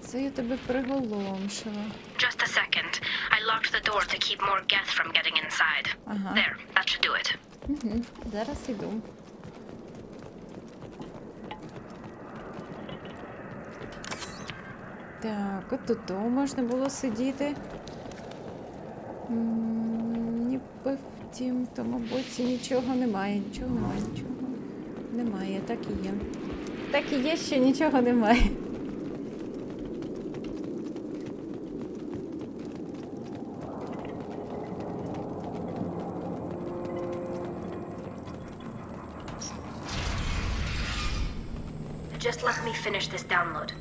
Це я тебе приголомшила. Just a second. I locked the door to keep more gas from getting inside. There, that should do it. Угу, зараз іду. Так, от тут можна було сидіти. Ніби втім, в тому боці нічого немає, нічого. Немає, так і є. Так і є, що нічого немає. Just let me finish this download.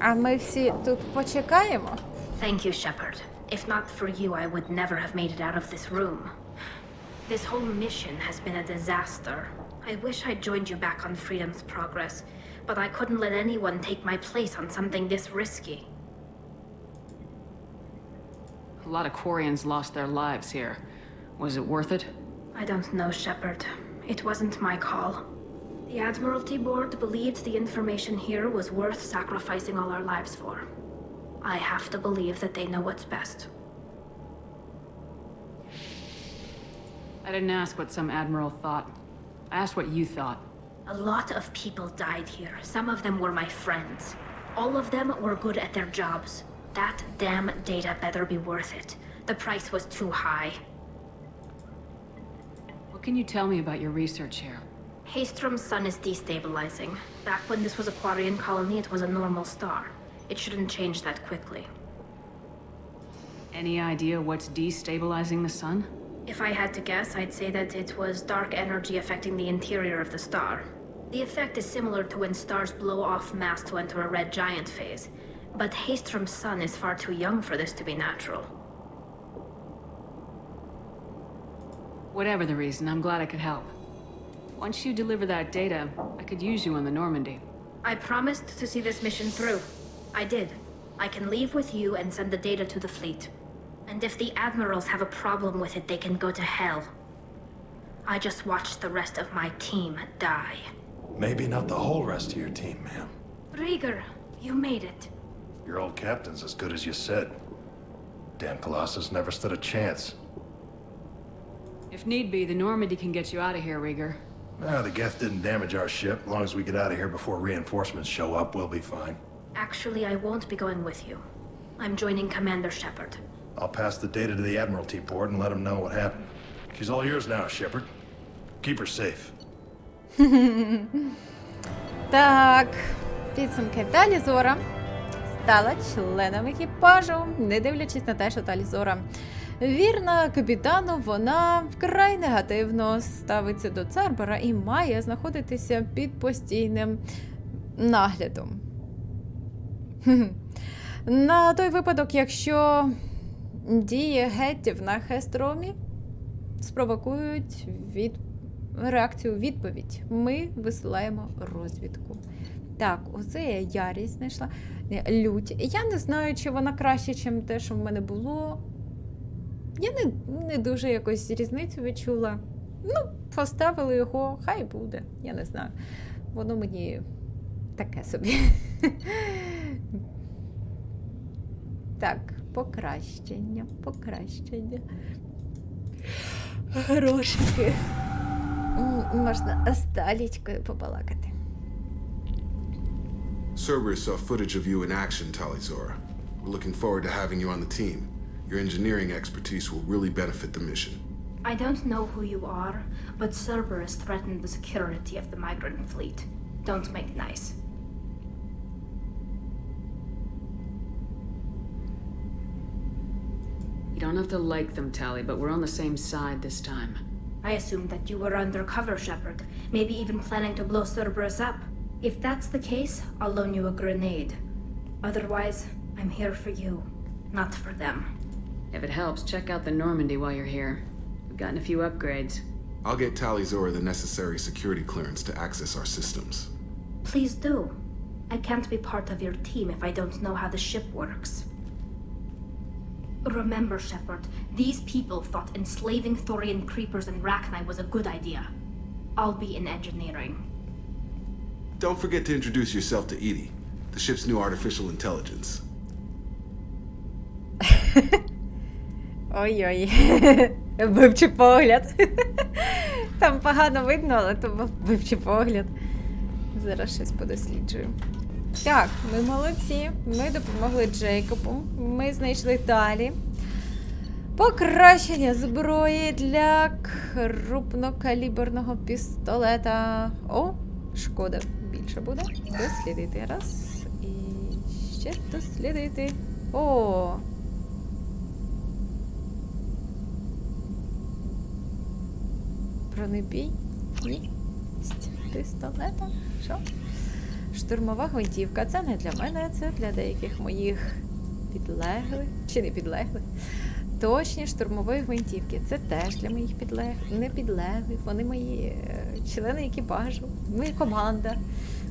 А ми всі тут почекаємо? Thank you, Shepard. If not for you, I would never have made it out of this room. This whole mission has been a disaster. I wish I'd joined you back on Freedom's Progress, but I couldn't let anyone take my place on something this risky. A lot of Quarians lost their lives here. Was it worth it? I don't know, Shepard. It wasn't my call. The Admiralty Board believed the information here was worth sacrificing all our lives for. I have to believe that they know what's best. I didn't ask what some admiral thought. I asked what you thought. A lot of people died here. Some of them were my friends. All of them were good at their jobs. That damn data better be worth it. The price was too high. What can you tell me about your research here? Haystrom's sun is destabilizing. Back when this was a Quarian colony, it was a normal star. It shouldn't change that quickly. Any idea what's destabilizing the sun? If I had to guess, I'd say that it was dark energy affecting the interior of the star. The effect is similar to when stars blow off mass to enter a red giant phase. But Haystrom's sun is far too young for this to be natural. Whatever the reason, I'm glad I could help. Once you deliver that data, I could use you on the Normandy. I promised to see this mission through. I did. I can leave with you and send the data to the fleet. And if the admirals have a problem with it, they can go to hell. I just watched the rest of my team die. Maybe not the whole rest of your team, ma'am. Rieger, you made it. Your old captain's as good as you said. Damn Colossus never stood a chance. If need be, the Normandy can get you out of here, Rieger. The Geth didn't damage our ship. As long as we get out of here before reinforcements show up, we'll be fine. Actually, I won't be going with you. I'm joining Commander Shepard. I'll pass the data to the Admiralty Board and let them know what happened. She's all yours now, Shepard. Keep her safe. Так, підсумки. Талізора стала членом екіпажу, не дивлячись на те, що Талізора вірна капітану, вона вкрай негативно ставиться до Цербера і має знаходитися під постійним наглядом. На той випадок, якщо дії геттів на Хестромі спровокують реакцію відповідь, ми висилаємо розвідку. Так, оце я ярість знайшла. Лють. Я не знаю, чи вона краще, ніж те, що в мене було. Я не дуже якось різницю відчула. Ну, поставили його, хай буде. Я не знаю. Воно мені таке собі. Так, покращення. Грошики. Можна з Талічкою побалакати. Cerberus saw footage of you in action, Talizora. We're looking forward to having you on the team. Your engineering expertise will really benefit the mission. I don't know who you are, but Cerberus threatened the security of the migrant fleet. Don't make nice. don't have to like them, Tally, but we're on the same side this time. I assumed that you were undercover, Shepard. Maybe even planning to blow Cerberus up. If that's the case, I'll loan you a grenade. Otherwise, I'm here for you, not for them. If it helps, check out the Normandy while you're here. We've gotten a few upgrades. I'll get Talizora the necessary security clearance to access our systems. Please do. I can't be part of your team if I don't know how the ship works. Remember, Shepard, these people thought enslaving Thorian creepers in Rachni was a good idea. I'll be in engineering. Don't forget to introduce yourself to Edie, the ship's new artificial intelligence. Ой-ой. Вивчи погляд. Там погано видно, але то був вивчи погляд. Зараз щось подосліджую. Так, ми молодці. Ми допомогли Джейкобу. Ми знайшли Талі. Покращення зброї для крупнокаліберного пістолета. О, шкода більше буде. Дослідити. Раз. І ще дослідити. О! Бронебійність пістолета. Що? Штурмова гвинтівка. Це не для мене, це для деяких моїх підлеглих. Чи не підлеглих? Точні штурмові гвинтівки. Це теж для моїх не підлеглих. Вони мої члени екіпажу. Ми команда.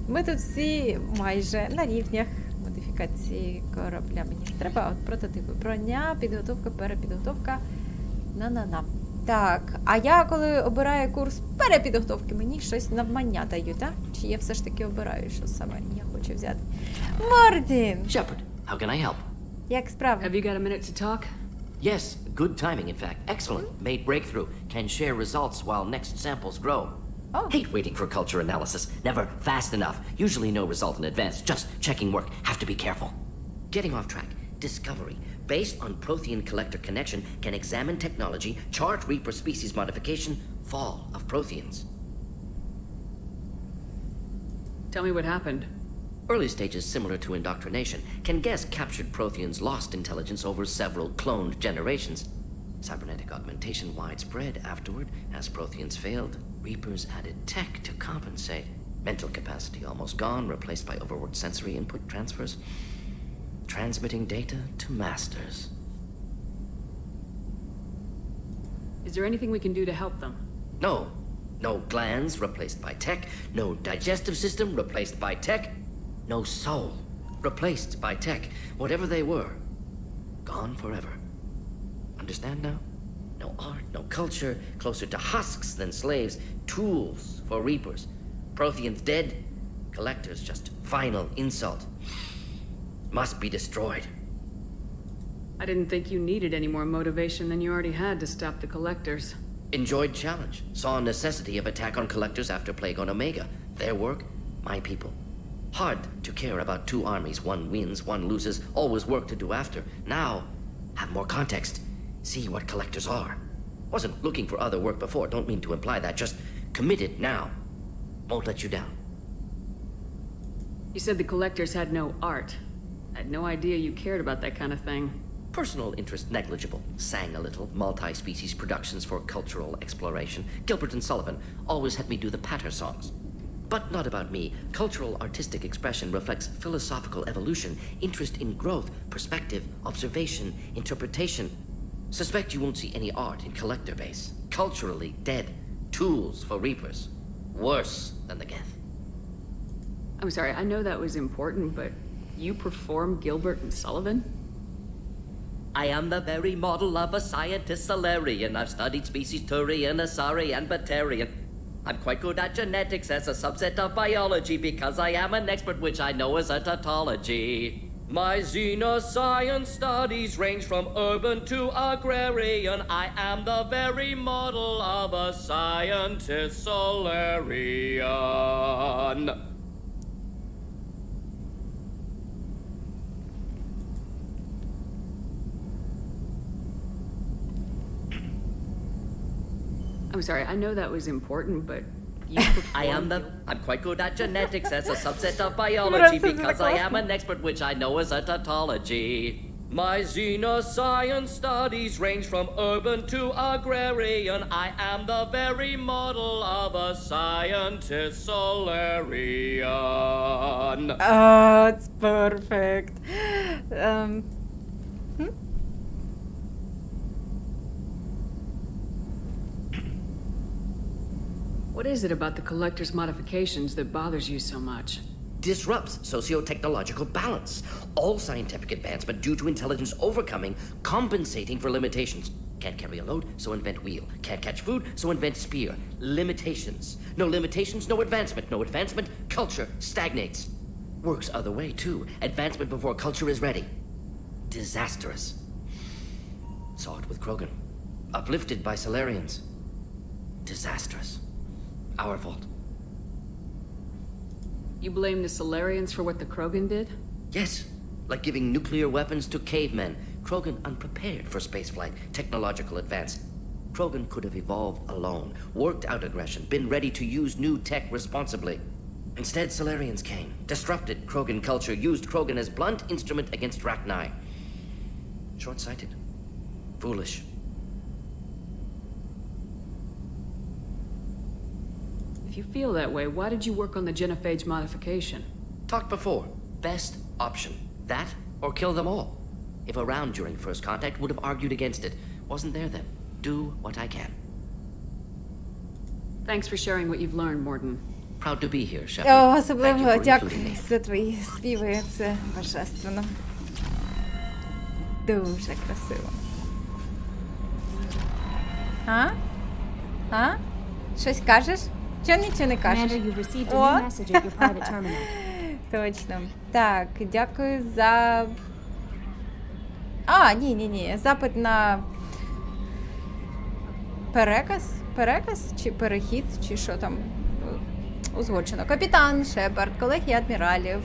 Ми тут всі майже на рівнях модифікації корабля. Мені треба от прототипи. Броня, підготовка, перепідготовка. На-на-на. Так, а я коли обираю курс перепідготовки, мені щось навмання дають, так? Чи я все ж таки обираю, що саме я хочу взяти? Мартін! Shepard, how can I help? Як справи? Have you got a minute to talk? Yes, good timing, in fact. Excellent. Made breakthrough. Can share results while next samples grow. Oh. Hate waiting for culture analysis. Never fast enough. Usually no result in advance. Just checking work. Have to be careful. Getting off track. Discovery. Based on Prothean collector connection, can examine technology, chart Reaper species modification, fall of Protheans. Tell me what happened. Early stages similar to indoctrination. Can guess captured Protheans lost intelligence over several cloned generations. Cybernetic augmentation widespread afterward. As Protheans failed, Reapers added tech to compensate. Mental capacity almost gone, replaced by overworked sensory input transfers. Transmitting data to masters. Is there anything we can do to help them? No. No glands replaced by tech. No digestive system replaced by tech. No soul replaced by tech. Whatever they were, gone forever. Understand now? No art, no culture, closer to husks than slaves. Tools for Reapers. Protheans dead. Collectors just final insult. Must be destroyed. I didn't think you needed any more motivation than you already had to stop the collectors. Enjoyed challenge. Saw necessity of attack on collectors after Plague on Omega. Their work, my people. Hard to care about two armies. One wins, one loses. Always work to do after. Now, have more context. See what collectors are. Wasn't looking for other work before. Don't mean to imply that. Just committed now. Won't let you down. You said the collectors had no art. I had no idea you cared about that kind of thing. Personal interest negligible. Sang a little. Multi-species productions for cultural exploration. Gilbert and Sullivan always had me do the patter songs. But not about me. Cultural artistic expression reflects philosophical evolution, interest in growth, perspective, observation, interpretation. Suspect you won't see any art in collector base. Culturally dead. Tools for Reapers. Worse than the Geth. I'm sorry, I know that was important, but you perform Gilbert and Sullivan? I am the very model of a scientist Solarian. I've studied species Turian, Asari, and Batarian. I'm quite good at genetics as a subset of biology because I am an expert which I know as a tautology. My xenoscience studies range from urban to agrarian. I am the very model of a scientist Solarian. I'm sorry, I know that was important, but you I'm quite good at genetics as a subset of biology because I am an expert which I know as a tautology. My xenoscience studies range from urban to agrarian. I am the very model of a scientist Solarian. Oh, it's perfect. What is it about the Collector's modifications that bothers you so much? Disrupts socio-technological balance. All scientific advancement due to intelligence overcoming, compensating for limitations. Can't carry a load, so invent wheel. Can't catch food, so invent spear. Limitations. No limitations, no advancement. No advancement, culture stagnates. Works other way, too. Advancement before culture is ready. Disastrous. Saw it with Krogan. Uplifted by Solarians. Disastrous. Our fault. You blame the Solarians for what the Krogan did? Yes, like giving nuclear weapons to cavemen. Krogan unprepared for spaceflight, technological advance. Krogan could have evolved alone, worked out aggression, been ready to use new tech responsibly. Instead, Solarians came, disrupted Krogan culture, used Krogan as blunt instrument against Rachni. Short-sighted. Foolish. If you feel that way, why did you work on the genophage modification? Talked before. Best option. That or kill them all. If around during first contact, would have argued against it. Wasn't there then. Do what I can. Thanks for sharing what you've learned, Morden. Proud to be here, Shepard. Особливо дякую за твої співи, це божественно. Дуже красиво. А? Щось кажеш? Чого нічого не кажеш? О! Точно. Так, дякую за... Ні. Запит на переказ? Переказ? Чи перехід? Чи що там узгоджено? Капітан Шепард, колегія адміралів,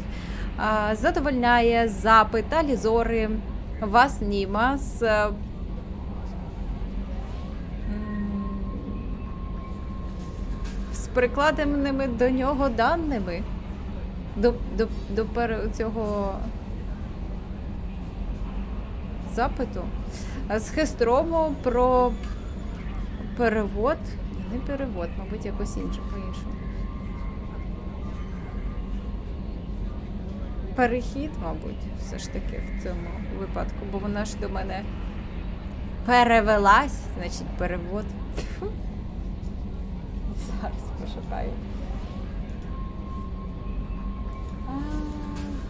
задовольняє запит Алізори вас Німа з... прикладеними до нього даними, до цього запиту. З Хестрому про перевод. Не перевод, мабуть, якось інше, по-іншому. Перехід, мабуть, все ж таки в цьому випадку, бо вона ж до мене перевелась, значить, перевод. Зараз пошукаю.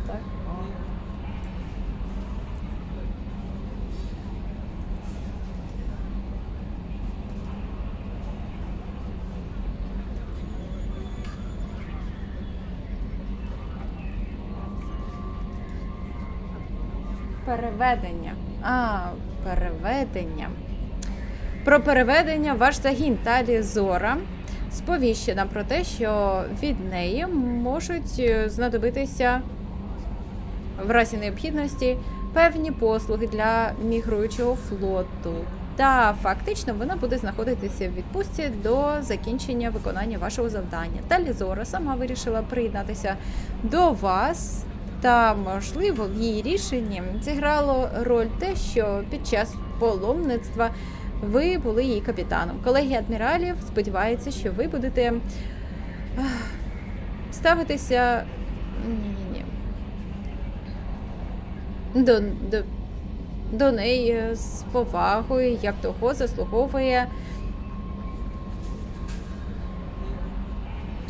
Так. Переведення. Переведення. Про переведення ваш загін Талі Зора сповіщена про те, що від неї можуть знадобитися в разі необхідності певні послуги для мігруючого флоту. Та фактично вона буде знаходитися в відпустці до закінчення виконання вашого завдання. Талі Зора сама вирішила приєднатися до вас, та, можливо, в її рішенні зіграло роль те, що під час паломництва ви були її капітаном. Колегія адміралів сподівається, що ви будете ставитися до неї з повагою, як того заслуговує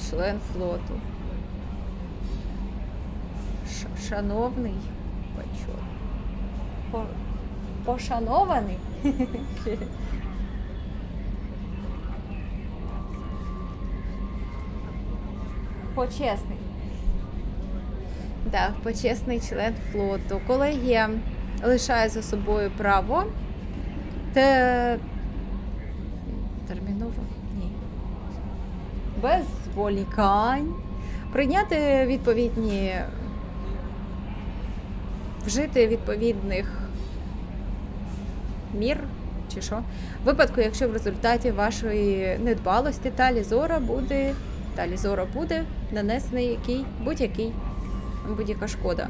член флоту. Шановний пошанований. Почесний. Так, почесний член флоту. Колегія лишає за собою право терміново? Ні. Без зволікань прийняти відповідні, вжити відповідних мір, чи що? В випадку, якщо в результаті вашої недбалості Талі Зора буде нанесений будь-яка шкода.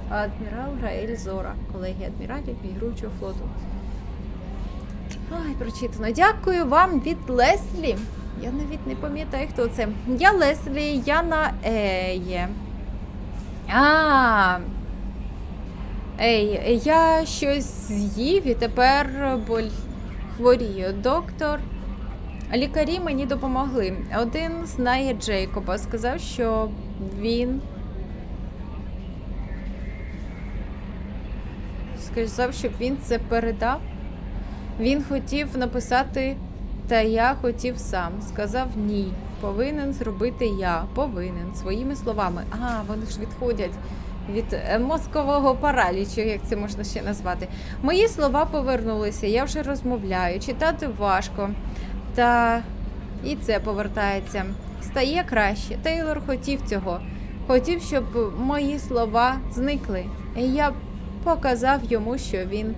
Адмірал Раель Зора, колегія адміралів мігруючого флоту. Ой, прочитано. Дякую вам від Леслі. Я навіть не пам'ятаю, хто це. Я Леслі, я на Еє. Ей, я щось з'їв і тепер хворію. Доктор. Лікарі мені допомогли. Один знає Джейкоба. Сказав, що він це передав. Він хотів написати, та я хотів сам. Сказав ні. Повинен зробити я. Повинен. Своїми словами. Вони ж відходять від мозкового паралічу, як це можна ще назвати. Мої слова повернулися. Я вже розмовляю. Читати важко. Та і це повертається. Стає краще. Тейлор хотів цього. Хотів, щоб мої слова зникли. І я показав йому, що він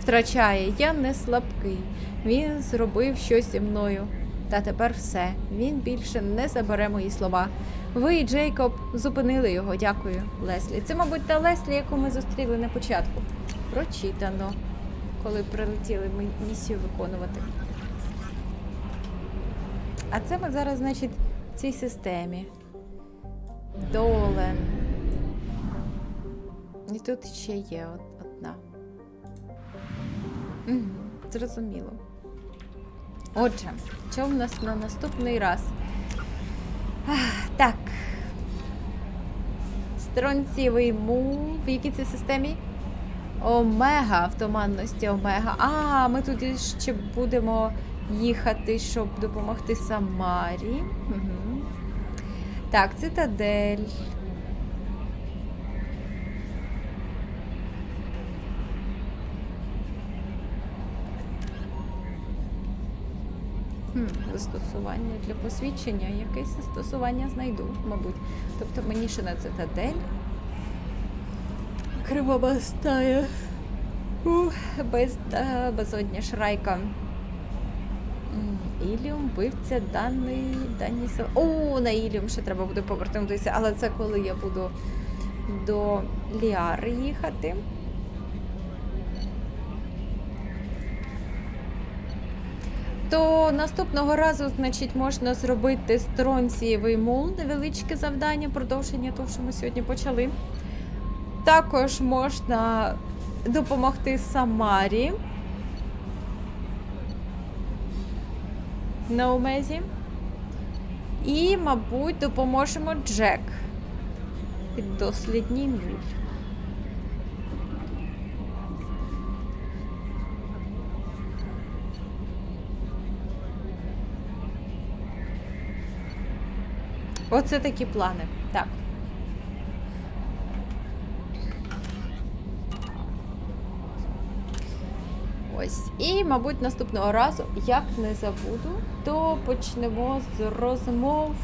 втрачає. Я не слабкий. Він зробив щось зі мною. Та тепер все. Він більше не забере мої слова. Ви і Джейкоб зупинили його. Дякую, Леслі. Це, мабуть, та Леслі, яку ми зустріли на початку. Прочитано. Коли прилетіли місію виконувати. А це ми зараз, значить, в цій системі. Долен. І тут ще є одна. Зрозуміло. Отже, що в нас на наступний раз? Так. Стронцієвий мув. В якій це системі? Омега, в туманності Омега. Ми тут ще будемо їхати, щоб допомогти Самарі. Так, цитадель. Застосування для посвідчення. Якесь застосування знайду, мабуть. Тобто мені ще на цитадель. Кривобастая. Безодня Шрайка. Іліум, вбивця, дані на Іліум ще треба буде повернутися, але це коли я буду до Ліари їхати. То наступного разу, значить, можна зробити стронцієвий мул, невеличке завдання, продовження того, що ми сьогодні почали. Також можна допомогти Самарі на Омезі. І, мабуть, допоможемо Джек під дослідній 0. Оце такі плани. Так. Ось. І, мабуть, наступного разу, як не забуду, то почнемо з розмов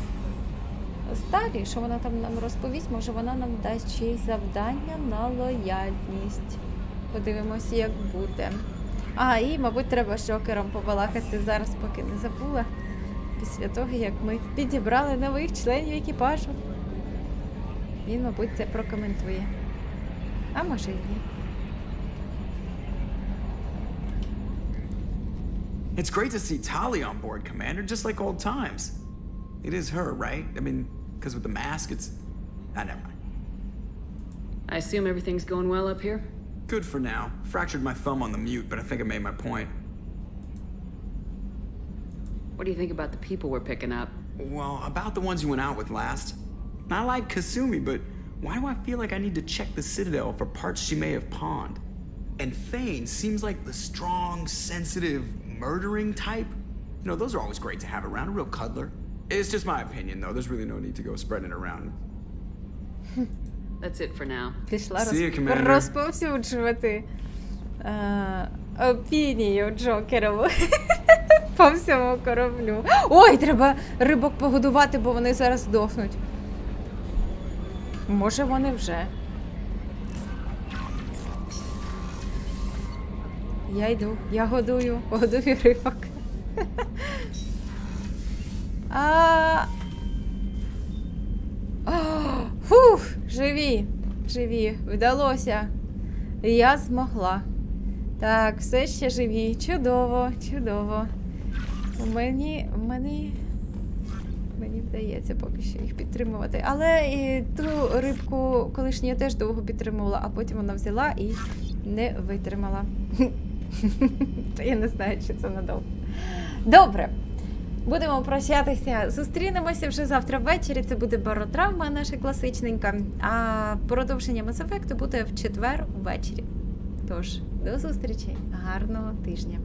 Старі, що вона там нам розповість. Може, вона нам дасть ще й завдання на лояльність. Подивимося, як буде. І, мабуть, треба з Джокером побалакати зараз, поки не забула. Після того, як ми підібрали нових членів екіпажу. Він, мабуть, це прокоментує. А може і ні. It's great to see Tali on board, Commander, just like old times. It is her, right? I mean, because with the mask, it's... never mind. I assume everything's going well up here? Good for now. Fractured my thumb on the mute, but I think I made my point. What do you think about the people we're picking up? Well, about the ones you went out with last. I like Kasumi, but why do I feel like I need to check the Citadel for parts she may have pawned? And Thane seems like the strong, sensitive, murdering type. You know, those are always great to have around, a real cuddler. It's just my opinion, though. There's really no need to go spreading it around. That's it for now. Пішла See you, Commander. розповсюджувати опінію Джокерову по всьому кораблю. Ой, треба рибок погодувати, бо вони зараз здохнуть. Може, вони вже. Я йду, я годую рибок. Живі, живі, вдалося. Я змогла. Так, все ще живі. Чудово, чудово. Мені вдається поки що їх підтримувати. Але і ту рибку колишню я теж довго підтримувала, а потім вона взяла і не витримала. Та я не знаю, чи це надовго. Добре. Будемо прощатися. Зустрінемося вже завтра ввечері. Це буде баротравма наша класичненька. А продовження Mass Effect буде в четвер ввечері. Тож, до зустрічі. Гарного тижня.